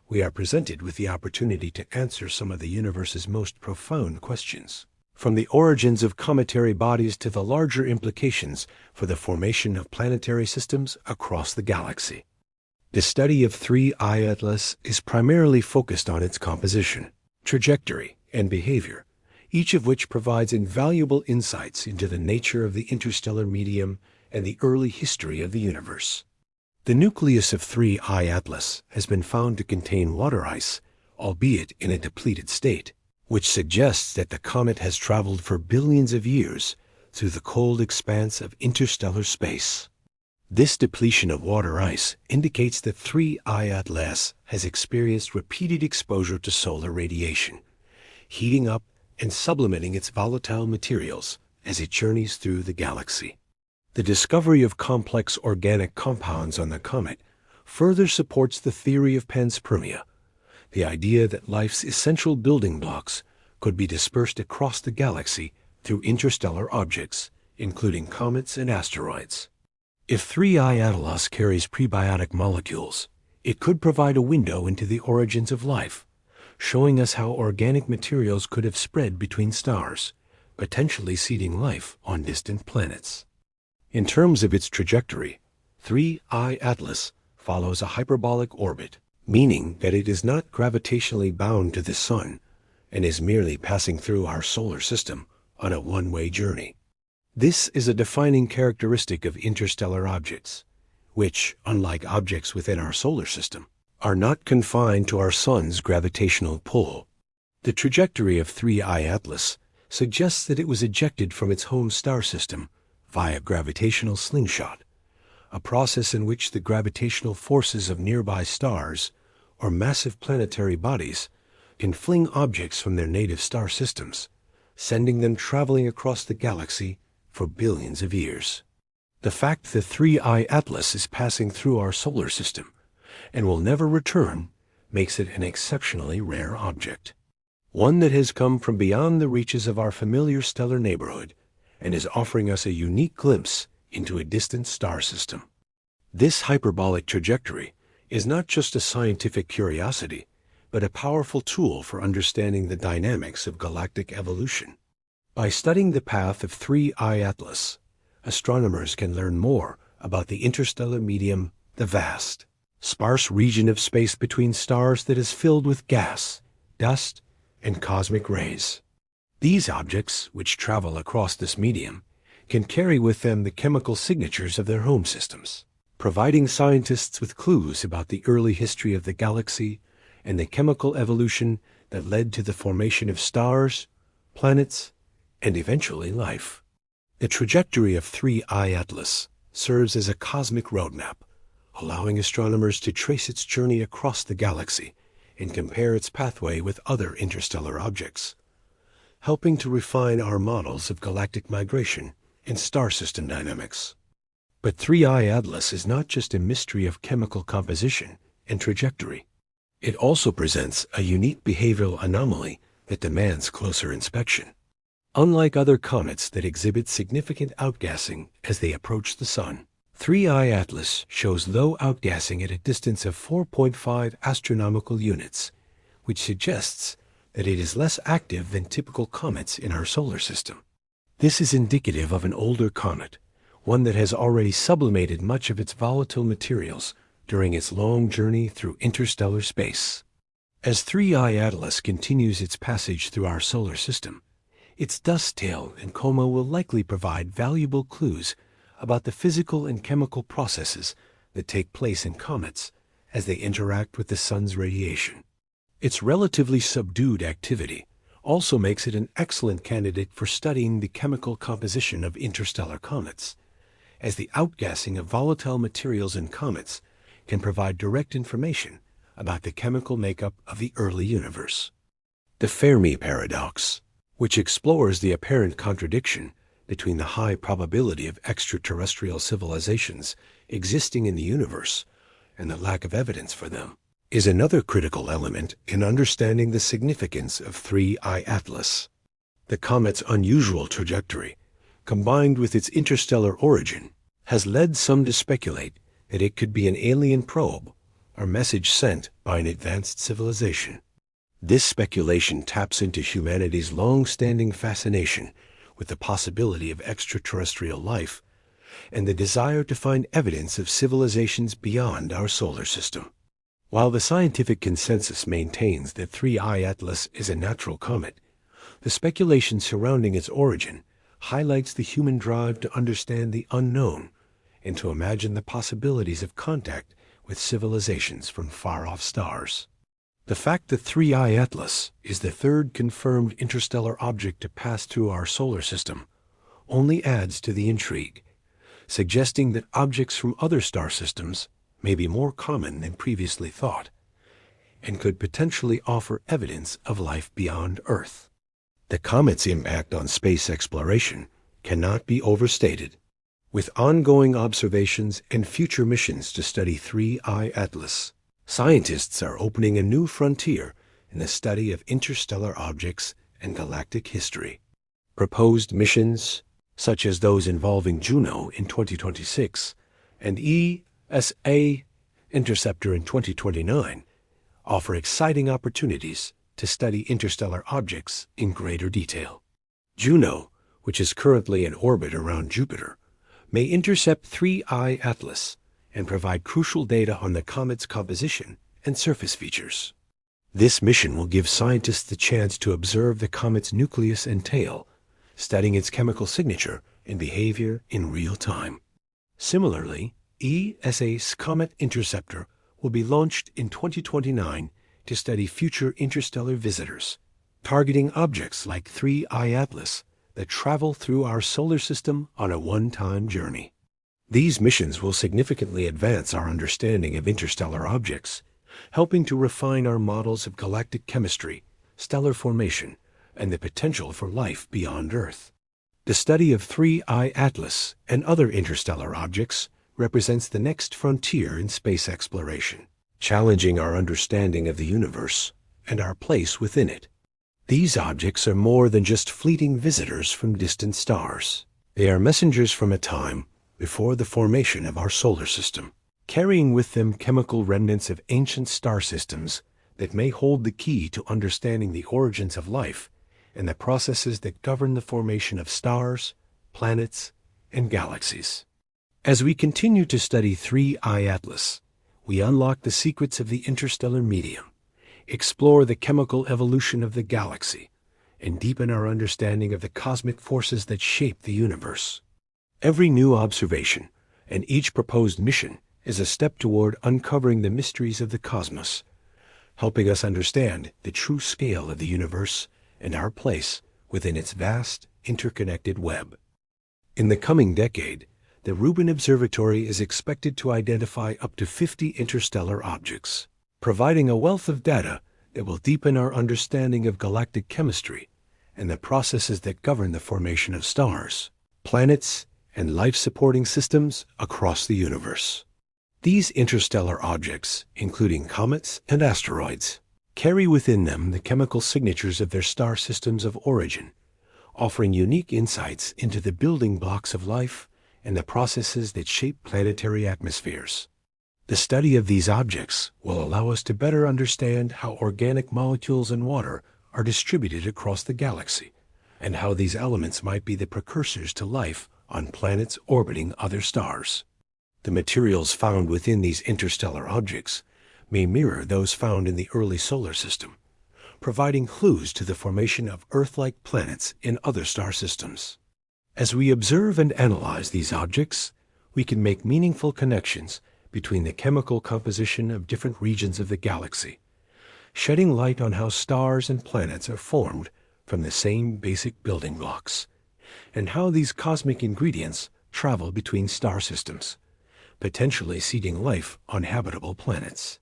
we are presented with the opportunity to answer some of the universe's most profound questions, from the origins of cometary bodies to the larger implications for the formation of planetary systems across the galaxy. The study of 3I Atlas is primarily focused on its composition, trajectory, and behavior, each of which provides invaluable insights into the nature of the interstellar medium and the early history of the universe. The nucleus of 3I Atlas has been found to contain water ice, albeit in a depleted state, which suggests that the comet has traveled for billions of years through the cold expanse of interstellar space. This depletion of water ice indicates that 3I Atlas has experienced repeated exposure to solar radiation, heating up and sublimating its volatile materials as it journeys through the galaxy. The discovery of complex organic compounds on the comet further supports the theory of panspermia, the idea that life's essential building blocks could be dispersed across the galaxy through interstellar objects, including comets and asteroids. If 3I Atlas carries prebiotic molecules, it could provide a window into the origins of life, showing us how organic materials could have spread between stars, potentially seeding life on distant planets. In terms of its trajectory, 3I Atlas follows a hyperbolic orbit, meaning that it is not gravitationally bound to the Sun and is merely passing through our solar system on a one-way journey. This is a defining characteristic of interstellar objects, which, unlike objects within our solar system, are not confined to our Sun's gravitational pull. The trajectory of 3I Atlas suggests that it was ejected from its home star system via gravitational slingshot, a process in which the gravitational forces of nearby stars or massive planetary bodies can fling objects from their native star systems, sending them traveling across the galaxy for billions of years. The fact the 3I Atlas is passing through our solar system and will never return makes it an exceptionally rare object, one that has come from beyond the reaches of our familiar stellar neighborhood and is offering us a unique glimpse into a distant star system. This hyperbolic trajectory is not just a scientific curiosity, but a powerful tool for understanding the dynamics of galactic evolution. By studying the path of 3I Atlas, astronomers can learn more about the interstellar medium, the vast, sparse region of space between stars that is filled with gas, dust, and cosmic rays. These objects, which travel across this medium, can carry with them the chemical signatures of their home systems, providing scientists with clues about the early history of the galaxy and the chemical evolution that led to the formation of stars, planets, and eventually life. The trajectory of 3I Atlas serves as a cosmic roadmap, allowing astronomers to trace its journey across the galaxy and compare its pathway with other interstellar objects, helping to refine our models of galactic migration and star system dynamics. But 3I Atlas is not just a mystery of chemical composition and trajectory. It also presents a unique behavioral anomaly that demands closer inspection. Unlike other comets that exhibit significant outgassing as they approach the Sun, 3I Atlas shows low outgassing at a distance of 4.5 astronomical units, which suggests that it is less active than typical comets in our solar system. This is indicative of an older comet, one that has already sublimated much of its volatile materials during its long journey through interstellar space. As 3I Atlas continues its passage through our solar system, its dust tail and coma will likely provide valuable clues about the physical and chemical processes that take place in comets as they interact with the Sun's radiation. Its relatively subdued activity also makes it an excellent candidate for studying the chemical composition of interstellar comets, as the outgassing of volatile materials in comets can provide direct information about the chemical makeup of the early universe. The Fermi paradox, which explores the apparent contradiction between the high probability of extraterrestrial civilizations existing in the universe and the lack of evidence for them, is another critical element in understanding the significance of 3I Atlas. The comet's unusual trajectory, combined with its interstellar origin, has led some to speculate that it could be an alien probe or message sent by an advanced civilization. This speculation taps into humanity's long-standing fascination with the possibility of extraterrestrial life and the desire to find evidence of civilizations beyond our solar system. While the scientific consensus maintains that 3I Atlas is a natural comet, the speculation surrounding its origin highlights the human drive to understand the unknown and to imagine the possibilities of contact with civilizations from far-off stars. The fact that 3I Atlas is the third confirmed interstellar object to pass through our solar system only adds to the intrigue, suggesting that objects from other star systems may be more common than previously thought and could potentially offer evidence of life beyond Earth. The comet's impact on space exploration cannot be overstated. With ongoing observations and future missions to study 3I Atlas, scientists are opening a new frontier in the study of interstellar objects and galactic history. Proposed missions, such as those involving Juno in 2026 and ESA Interceptor in 2029, offer exciting opportunities to study interstellar objects in greater detail. Juno, which is currently in orbit around Jupiter, may intercept 3I Atlas and provide crucial data on the comet's composition and surface features. This mission will give scientists the chance to observe the comet's nucleus and tail, studying its chemical signature and behavior in real time. Similarly, ESA's Comet Interceptor will be launched in 2029 to study future interstellar visitors, targeting objects like 3I Atlas that travel through our solar system on a one-time journey. These missions will significantly advance our understanding of interstellar objects, helping to refine our models of galactic chemistry, stellar formation, and the potential for life beyond Earth. The study of 3I Atlas and other interstellar objects represents the next frontier in space exploration, challenging our understanding of the universe and our place within it. These objects are more than just fleeting visitors from distant stars. They are messengers from a time before the formation of our solar system, carrying with them chemical remnants of ancient star systems that may hold the key to understanding the origins of life and the processes that govern the formation of stars, planets, and galaxies. As we continue to study 3I Atlas, we unlock the secrets of the interstellar medium, explore the chemical evolution of the galaxy, and deepen our understanding of the cosmic forces that shape the universe. Every new observation and each proposed mission is a step toward uncovering the mysteries of the cosmos, helping us understand the true scale of the universe and our place within its vast, interconnected web. In the coming decade, the Rubin Observatory is expected to identify up to 50 interstellar objects, providing a wealth of data that will deepen our understanding of galactic chemistry and the processes that govern the formation of stars, planets, and life-supporting systems across the universe. These interstellar objects, including comets and asteroids, carry within them the chemical signatures of their star systems of origin, offering unique insights into the building blocks of life and the processes that shape planetary atmospheres. The study of these objects will allow us to better understand how organic molecules and water are distributed across the galaxy, and how these elements might be the precursors to life on planets orbiting other stars. The materials found within these interstellar objects may mirror those found in the early solar system, providing clues to the formation of Earth-like planets in other star systems. As we observe and analyze these objects, we can make meaningful connections between the chemical composition of different regions of the galaxy, shedding light on how stars and planets are formed from the same basic building blocks, and how these cosmic ingredients travel between star systems, potentially seeding life on habitable planets.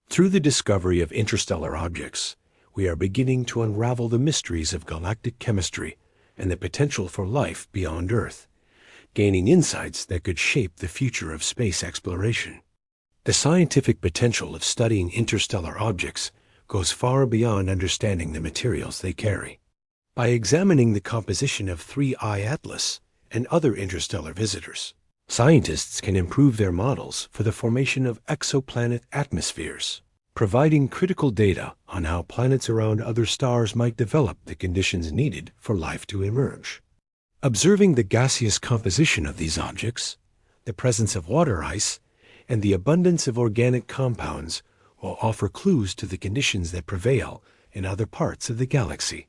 Through the discovery of interstellar objects, we are beginning to unravel the mysteries of galactic chemistry and the potential for life beyond Earth, gaining insights that could shape the future of space exploration. The scientific potential of studying interstellar objects goes far beyond understanding the materials they carry. By examining the composition of 3I Atlas and other interstellar visitors, scientists can improve their models for the formation of exoplanet atmospheres, providing critical data on how planets around other stars might develop the conditions needed for life to emerge. Observing the gaseous composition of these objects, the presence of water ice, and the abundance of organic compounds will offer clues to the conditions that prevail in other parts of the galaxy,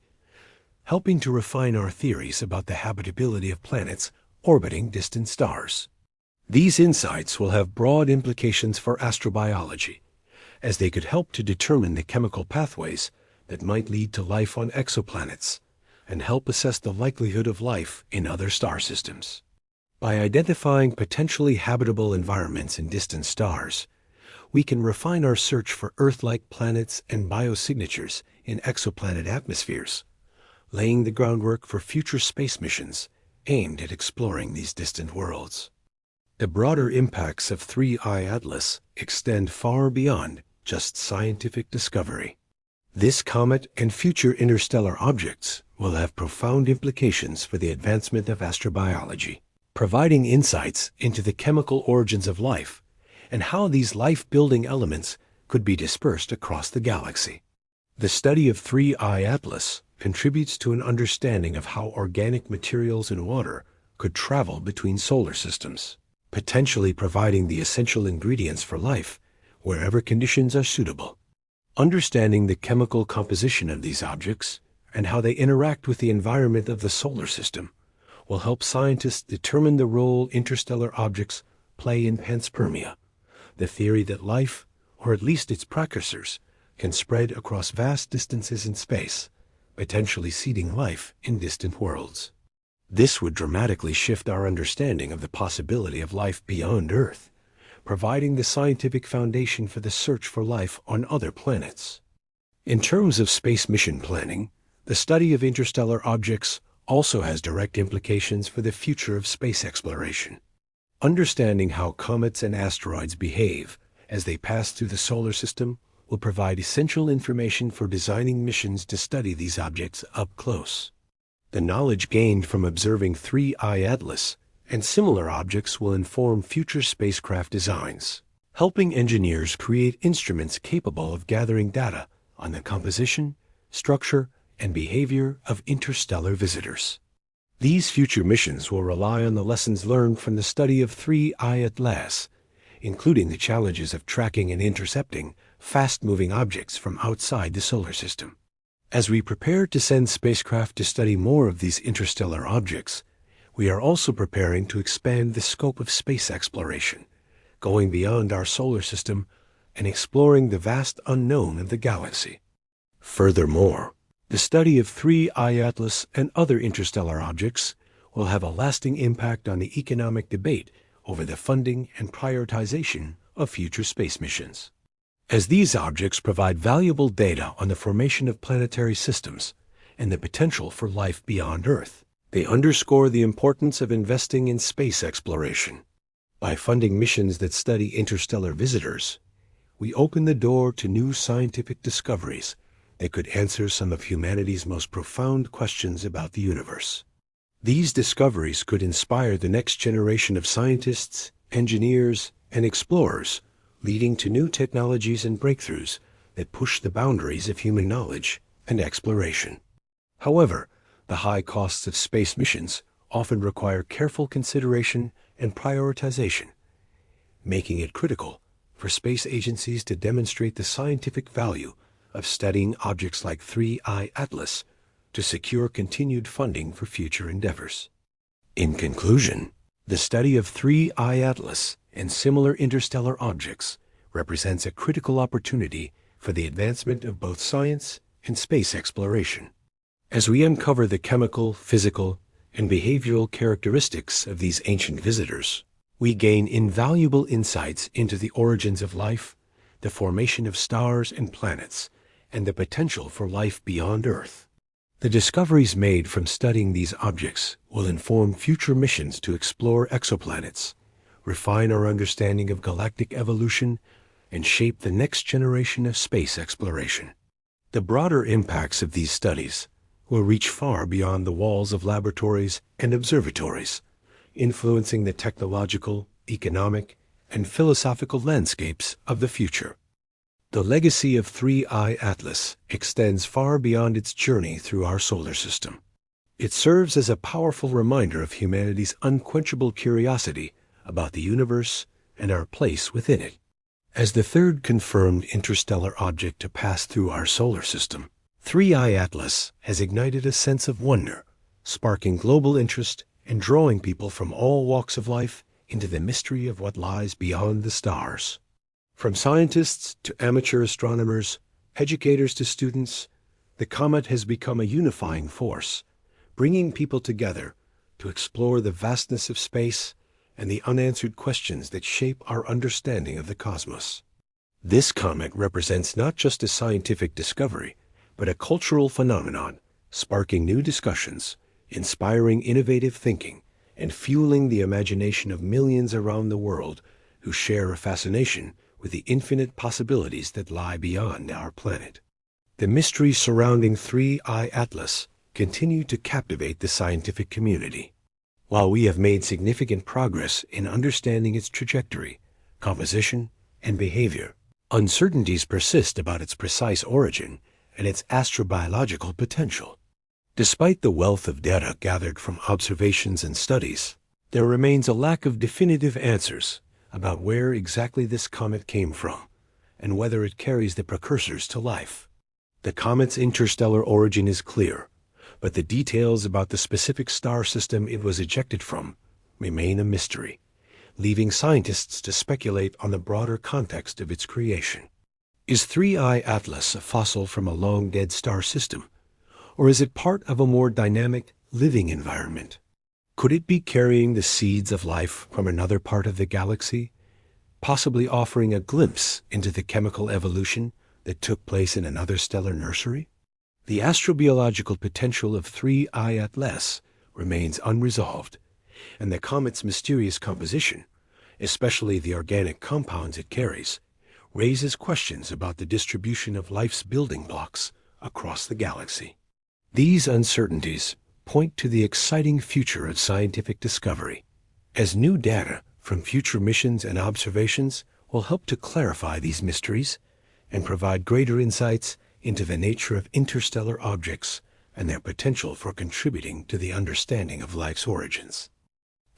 helping to refine our theories about the habitability of planets orbiting distant stars. These insights will have broad implications for astrobiology, as they could help to determine the chemical pathways that might lead to life on exoplanets and help assess the likelihood of life in other star systems. By identifying potentially habitable environments in distant stars, we can refine our search for Earth-like planets and biosignatures in exoplanet atmospheres, laying the groundwork for future space missions aimed at exploring these distant worlds. The broader impacts of 3I Atlas extend far beyond just scientific discovery. This comet and future interstellar objects will have profound implications for the advancement of astrobiology, providing insights into the chemical origins of life and how these life-building elements could be dispersed across the galaxy. The study of 3I Atlas contributes to an understanding of how organic materials and water could travel between solar systems, potentially providing the essential ingredients for life wherever conditions are suitable. Understanding the chemical composition of these objects and how they interact with the environment of the solar system will help scientists determine the role interstellar objects play in panspermia, the theory that life, or at least its precursors, can spread across vast distances in space, potentially seeding life in distant worlds. This would dramatically shift our understanding of the possibility of life beyond Earth, providing the scientific foundation for the search for life on other planets. In terms of space mission planning, the study of interstellar objects also has direct implications for the future of space exploration. Understanding how comets and asteroids behave as they pass through the solar system will provide essential information for designing missions to study these objects up close. The knowledge gained from observing 3I Atlas and similar objects will inform future spacecraft designs, helping engineers create instruments capable of gathering data on the composition, structure, and behavior of interstellar visitors. These future missions will rely on the lessons learned from the study of 3I Atlas, including the challenges of tracking and intercepting fast-moving objects from outside the solar system. As we prepare to send spacecraft to study more of these interstellar objects, we are also preparing to expand the scope of space exploration, going beyond our solar system and exploring the vast unknown of the galaxy. Furthermore, the study of 3I Atlas and other interstellar objects will have a lasting impact on the economic debate over the funding and prioritization of future space missions. As these objects provide valuable data on the formation of planetary systems and the potential for life beyond Earth, they underscore the importance of investing in space exploration. By funding missions that study interstellar visitors, we open the door to new scientific discoveries that could answer some of humanity's most profound questions about the universe. These discoveries could inspire the next generation of scientists, engineers, and explorers, leading to new technologies and breakthroughs that push the boundaries of human knowledge and exploration. However, the high costs of space missions often require careful consideration and prioritization, making it critical for space agencies to demonstrate the scientific value of studying objects like 3I Atlas to secure continued funding for future endeavors. In conclusion, the study of 3I Atlas and similar interstellar objects represents a critical opportunity for the advancement of both science and space exploration. As we uncover the chemical, physical, and behavioral characteristics of these ancient visitors, we gain invaluable insights into the origins of life, the formation of stars and planets, and the potential for life beyond Earth. The discoveries made from studying these objects will inform future missions to explore exoplanets, refine our understanding of galactic evolution, and shape the next generation of space exploration. The broader impacts of these studies will reach far beyond the walls of laboratories and observatories, influencing the technological, economic, and philosophical landscapes of the future. The legacy of 3I Atlas extends far beyond its journey through our solar system. It serves as a powerful reminder of humanity's unquenchable curiosity about the universe and our place within it. As the third confirmed interstellar object to pass through our solar system, 3I Atlas has ignited a sense of wonder, sparking global interest and drawing people from all walks of life into the mystery of what lies beyond the stars. From scientists to amateur astronomers, educators to students, the comet has become a unifying force, bringing people together to explore the vastness of space and the unanswered questions that shape our understanding of the cosmos. This comet represents not just a scientific discovery, but a cultural phenomenon, sparking new discussions, inspiring innovative thinking, and fueling the imagination of millions around the world who share a fascination with the infinite possibilities that lie beyond our planet. The mysteries surrounding 3I Atlas continue to captivate the scientific community. While we have made significant progress in understanding its trajectory, composition, and behavior, uncertainties persist about its precise origin and its astrobiological potential. Despite the wealth of data gathered from observations and studies, there remains a lack of definitive answers about where exactly this comet came from and whether it carries the precursors to life. The comet's interstellar origin is clear, but the details about the specific star system it was ejected from remain a mystery, leaving scientists to speculate on the broader context of its creation. Is 3I Atlas a fossil from a long-dead star system, or is it part of a more dynamic, living environment? Could it be carrying the seeds of life from another part of the galaxy, possibly offering a glimpse into the chemical evolution that took place in another stellar nursery? The astrobiological potential of 3I Atlas remains unresolved, and the comet's mysterious composition, especially the organic compounds it carries, raises questions about the distribution of life's building blocks across the galaxy. These uncertainties point to the exciting future of scientific discovery, as new data from future missions and observations will help to clarify these mysteries and provide greater insights into the nature of interstellar objects and their potential for contributing to the understanding of life's origins.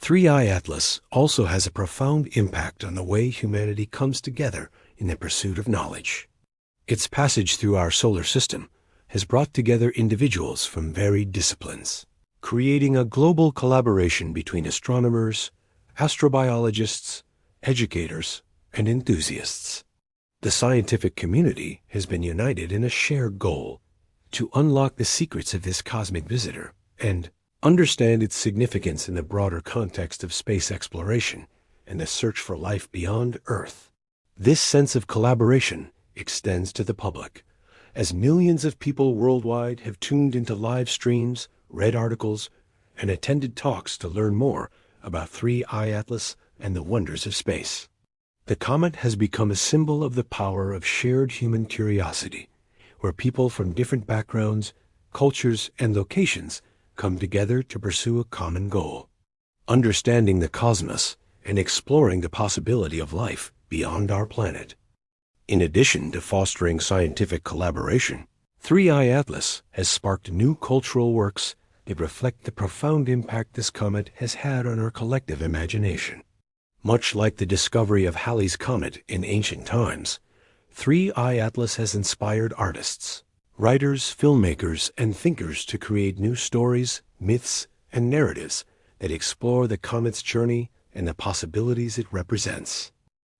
3I Atlas also has a profound impact on the way humanity comes together in the pursuit of knowledge. Its passage through our solar system has brought together individuals from varied disciplines, creating a global collaboration between astronomers, astrobiologists, educators, and enthusiasts. The scientific community has been united in a shared goal to unlock the secrets of this cosmic visitor and understand its significance in the broader context of space exploration and the search for life beyond Earth. This sense of collaboration extends to the public, as millions of people worldwide have tuned into live streams, read articles, and attended talks to learn more about 3I Atlas and the wonders of space. The comet has become a symbol of the power of shared human curiosity, where people from different backgrounds, cultures, and locations come together to pursue a common goal: understanding the cosmos and exploring the possibility of life beyond our planet. In addition to fostering scientific collaboration, 3I Atlas has sparked new cultural works that reflect the profound impact this comet has had on our collective imagination. Much like the discovery of Halley's Comet in ancient times, 3I Atlas has inspired artists, writers, filmmakers, and thinkers to create new stories, myths, and narratives that explore the comet's journey and the possibilities it represents.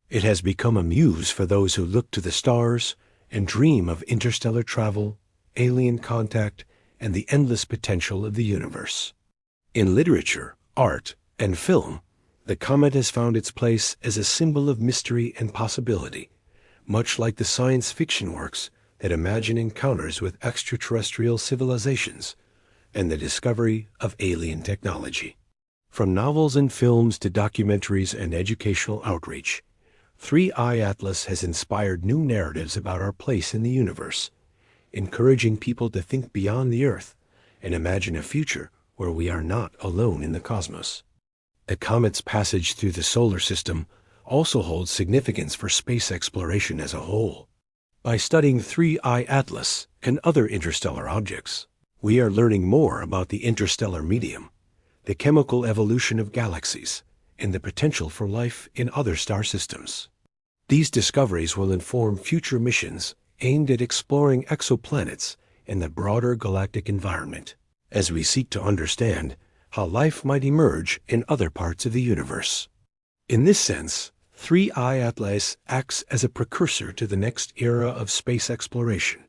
It has become a muse for those who look to the stars and dream of interstellar travel, alien contact, and the endless potential of the universe. In literature, art, and film, the comet has found its place as a symbol of mystery and possibility, much like the science fiction works that imagine encounters with extraterrestrial civilizations and the discovery of alien technology. From novels and films to documentaries and educational outreach, 3I Atlas has inspired new narratives about our place in the universe, encouraging people to think beyond the Earth and imagine a future where we are not alone in the cosmos. The comet's passage through the solar system also holds significance for space exploration as a whole. By studying 3I Atlas and other interstellar objects, we are learning more about the interstellar medium, the chemical evolution of galaxies, and the potential for life in other star systems. These discoveries will inform future missions aimed at exploring exoplanets and the broader galactic environment, as we seek to understand how life might emerge in other parts of the universe. In this sense, 3I Atlas acts as a precursor to the next era of space exploration,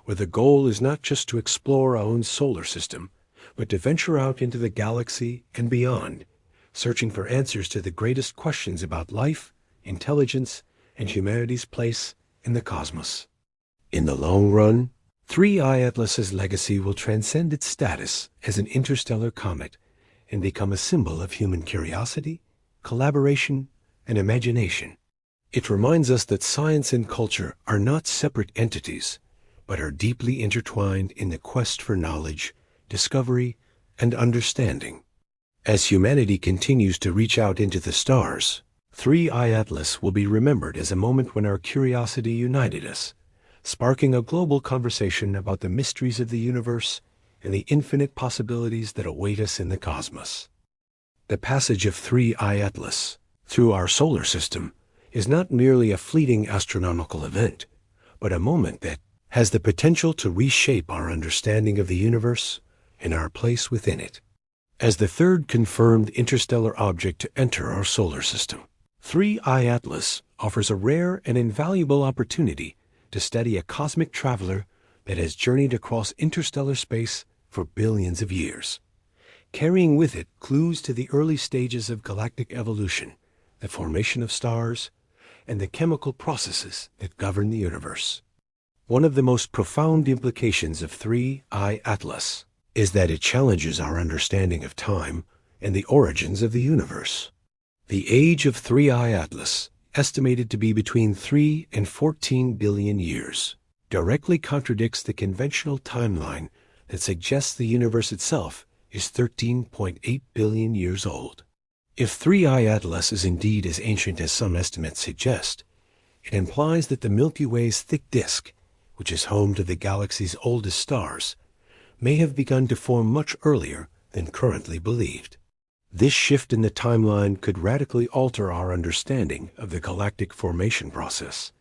where the goal is not just to explore our own solar system, but to venture out into the galaxy and beyond, searching for answers to the greatest questions about life, intelligence, and humanity's place in the cosmos. In the long run, 3I Atlas's legacy will transcend its status as an interstellar comet and become a symbol of human curiosity, collaboration, and imagination. It reminds us that science and culture are not separate entities, but are deeply intertwined in the quest for knowledge, discovery, and understanding. As humanity continues to reach out into the stars, 3I Atlas will be remembered as a moment when our curiosity united us, sparking a global conversation about the mysteries of the universe and the infinite possibilities that await us in the cosmos. The passage of 3I Atlas through our solar system is not merely a fleeting astronomical event, but a moment that has the potential to reshape our understanding of the universe and our place within it. As the third confirmed interstellar object to enter our solar system, 3I Atlas offers a rare and invaluable opportunity to study a cosmic traveler that has journeyed across interstellar space for billions of years. carrying with it clues to the early stages of galactic evolution, the formation of stars, and the chemical processes that govern the universe. One of the most profound implications of 3I Atlas is that it challenges our understanding of time and the origins of the universe. The age of 3I Atlas, estimated to be between 3 and 14 billion years, directly contradicts the conventional timeline that suggests the universe itself is 13.8 billion years old. If 3I Atlas is indeed as ancient as some estimates suggest, it implies that the Milky Way's thick disk, which is home to the galaxy's oldest stars, may have begun to form much earlier than currently believed. This shift in the timeline could radically alter our understanding of the galactic formation process,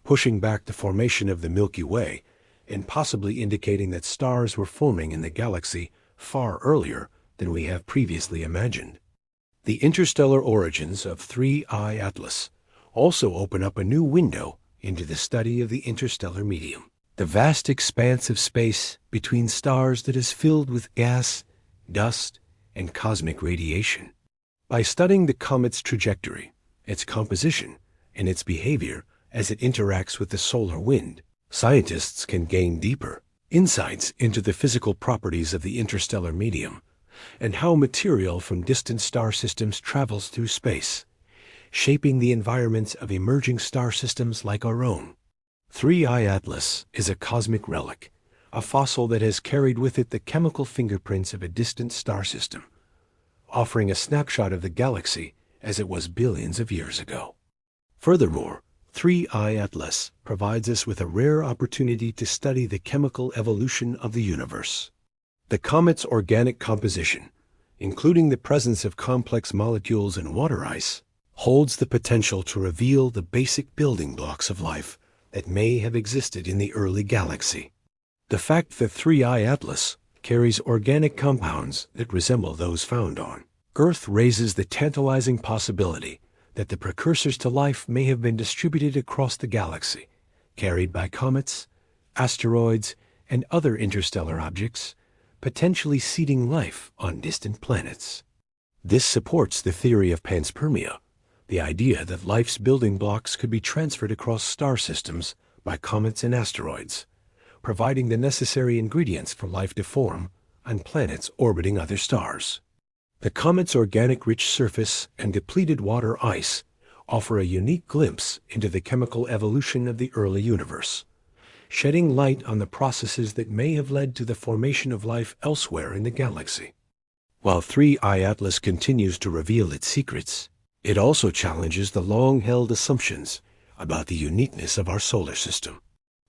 pushing back the formation of the Milky Way and possibly indicating that stars were forming in the galaxy far earlier than we have previously imagined. The interstellar origins of 3I Atlas also open up a new window into the study of the interstellar medium, the vast expanse of space between stars that is filled with gas, dust, and cosmic radiation. By studying the comet's trajectory, its composition, and its behavior as it interacts with the solar wind, scientists can gain deeper insights into the physical properties of the interstellar medium and how material from distant star systems travels through space, shaping the environments of emerging star systems like our own. 3I Atlas is a cosmic relic, a fossil that has carried with it the chemical fingerprints of a distant star system, offering a snapshot of the galaxy as it was billions of years ago. Furthermore, 3I Atlas provides us with a rare opportunity to study the chemical evolution of the universe. The comet's organic composition, including the presence of complex molecules and water ice, holds the potential to reveal the basic building blocks of life that may have existed in the early galaxy. The fact that 3I Atlas carries organic compounds that resemble those found on Earth raises the tantalizing possibility that the precursors to life may have been distributed across the galaxy, carried by comets, asteroids, and other interstellar objects, potentially seeding life on distant planets. This supports the theory of panspermia, the idea that life's building blocks could be transferred across star systems by comets and asteroids, providing the necessary ingredients for life to form on planets orbiting other stars. The comet's organic-rich surface and depleted water ice offer a unique glimpse into the chemical evolution of the early universe, shedding light on the processes that may have led to the formation of life elsewhere in the galaxy. While 3I Atlas continues to reveal its secrets, it also challenges the long-held assumptions about the uniqueness of our solar system.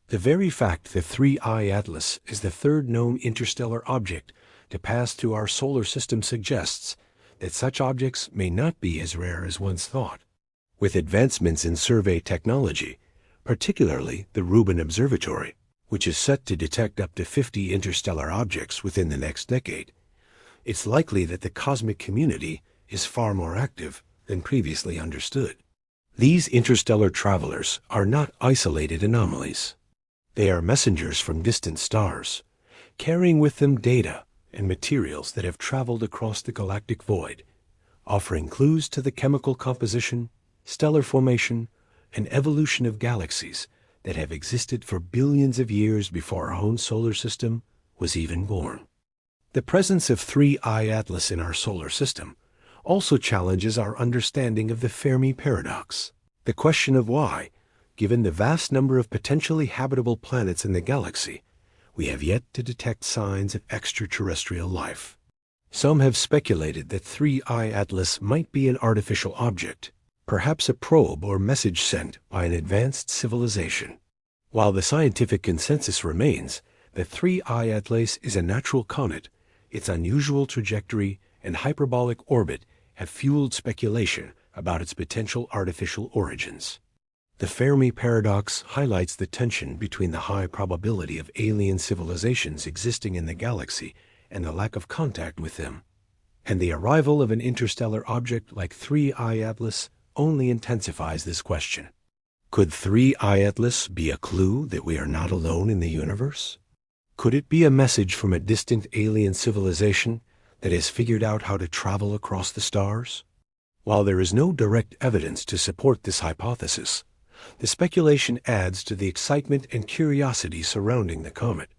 The very fact that 3I Atlas is the third known interstellar object to pass through our solar system suggests that such objects may not be as rare as once thought. With advancements in survey technology, particularly the Rubin Observatory, which is set to detect up to 50 interstellar objects within the next decade, it's likely that the cosmic community is far more active than previously understood. These interstellar travelers are not isolated anomalies. They are messengers from distant stars, carrying with them data and materials that have traveled across the galactic void, offering clues to the chemical composition, stellar formation, and evolution of galaxies that have existed for billions of years before our own solar system was even born. The presence of 3I Atlas in our solar system also challenges our understanding of the Fermi paradox, the question of why, given the vast number of potentially habitable planets in the galaxy, we have yet to detect signs of extraterrestrial life. Some have speculated that 3I Atlas might be an artificial object, perhaps a probe or message sent by an advanced civilization. While the scientific consensus remains that 3I Atlas is a natural comet, its unusual trajectory and hyperbolic orbit have fueled speculation about its potential artificial origins. The Fermi paradox highlights the tension between the high probability of alien civilizations existing in the galaxy and the lack of contact with them, and the arrival of an interstellar object like 3I Atlas only intensifies this question. Could 3I Atlas be a clue that we are not alone in the universe? Could it be a message from a distant alien civilization that has figured out how to travel across the stars? While there is no direct evidence to support this hypothesis, the speculation adds to the excitement and curiosity surrounding the comet,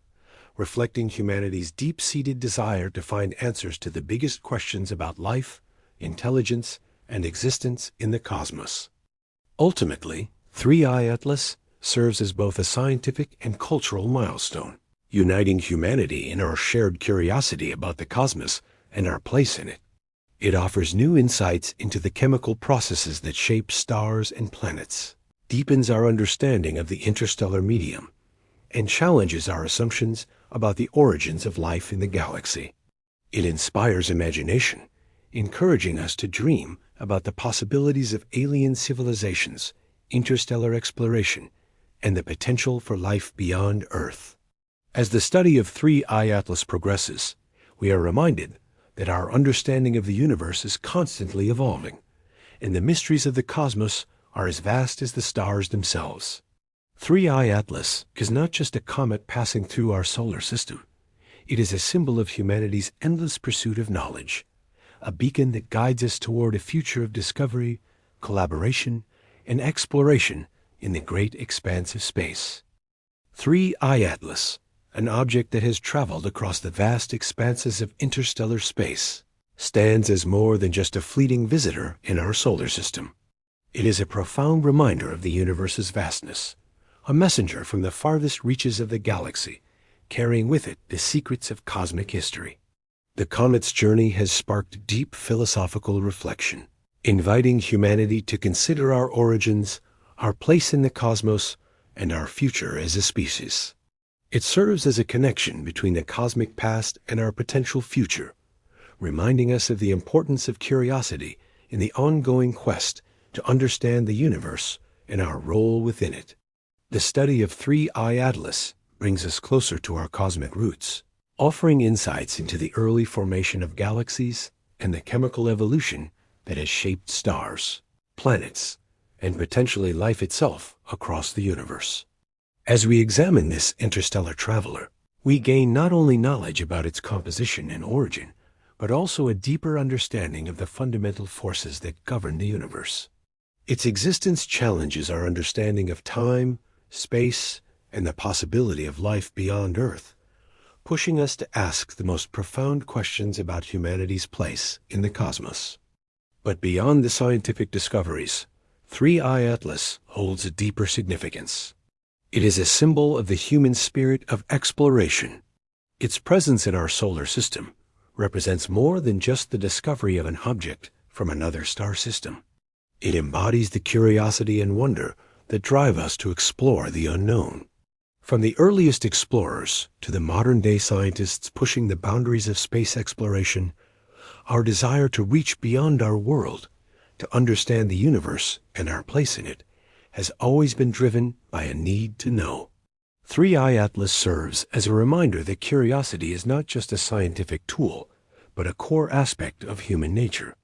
reflecting humanity's deep-seated desire to find answers to the biggest questions about life, intelligence, and existence in the cosmos. Ultimately, 3I Atlas serves as both a scientific and cultural milestone, uniting humanity in our shared curiosity about the cosmos and our place in it. It offers new insights into the chemical processes that shape stars and planets, deepens our understanding of the interstellar medium, and challenges our assumptions about the origins of life in the galaxy. It inspires imagination, encouraging us to dream about the possibilities of alien civilizations, interstellar exploration, and the potential for life beyond Earth. As the study of 3I Atlas progresses, we are reminded that our understanding of the universe is constantly evolving, and the mysteries of the cosmos are as vast as the stars themselves. 3I Atlas is not just a comet passing through our solar system. It is a symbol of humanity's endless pursuit of knowledge, a beacon that guides us toward a future of discovery, collaboration, and exploration in the great expanse of space. 3I Atlas, an object that has traveled across the vast expanses of interstellar space, stands as more than just a fleeting visitor in our solar system. It is a profound reminder of the universe's vastness, a messenger from the farthest reaches of the galaxy, carrying with it the secrets of cosmic history. The comet's journey has sparked deep philosophical reflection, inviting humanity to consider our origins, our place in the cosmos, and our future as a species. It serves as a connection between the cosmic past and our potential future, reminding us of the importance of curiosity in the ongoing quest to understand the universe and our role within it. The study of 3I Atlas brings us closer to our cosmic roots, offering insights into the early formation of galaxies and the chemical evolution that has shaped stars, planets, and potentially life itself across the universe. As we examine this interstellar traveler, we gain not only knowledge about its composition and origin, but also a deeper understanding of the fundamental forces that govern the universe. Its existence challenges our understanding of time, space, and the possibility of life beyond Earth, pushing us to ask the most profound questions about humanity's place in the cosmos. But beyond the scientific discoveries, 3I Atlas holds a deeper significance. It is a symbol of the human spirit of exploration. Its presence in our solar system represents more than just the discovery of an object from another star system. It embodies the curiosity and wonder that drive us to explore the unknown. From the earliest explorers to the modern-day scientists pushing the boundaries of space exploration, our desire to reach beyond our world, to understand the universe and our place in it, has always been driven by a need to know. 3I Atlas serves as a reminder that curiosity is not just a scientific tool, but a core aspect of human nature,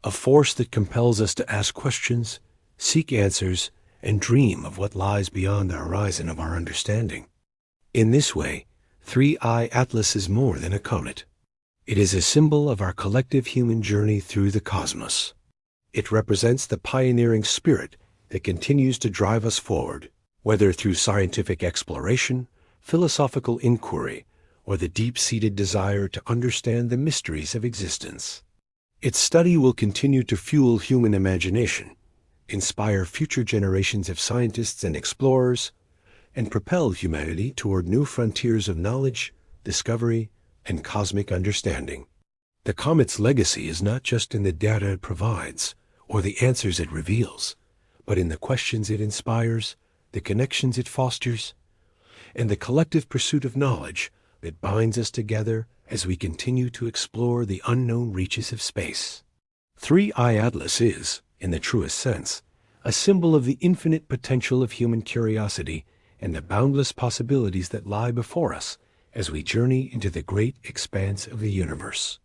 a force that compels us to ask questions, seek answers, and dream of what lies beyond the horizon of our understanding. In this way, 3I Atlas is more than a comet. It is a symbol of our collective human journey through the cosmos. It represents the pioneering spirit that continues to drive us forward, whether through scientific exploration, philosophical inquiry, or the deep-seated desire to understand the mysteries of existence. Its study will continue to fuel human imagination, inspire future generations of scientists and explorers, and propel humanity toward new frontiers of knowledge, discovery, and cosmic understanding. The comet's legacy is not just in the data it provides or the answers it reveals, but in the questions it inspires, the connections it fosters, and the collective pursuit of knowledge that binds us together as we continue to explore the unknown reaches of space. 3I Atlas is, in the truest sense, a symbol of the infinite potential of human curiosity and the boundless possibilities that lie before us as we journey into the great expanse of the universe.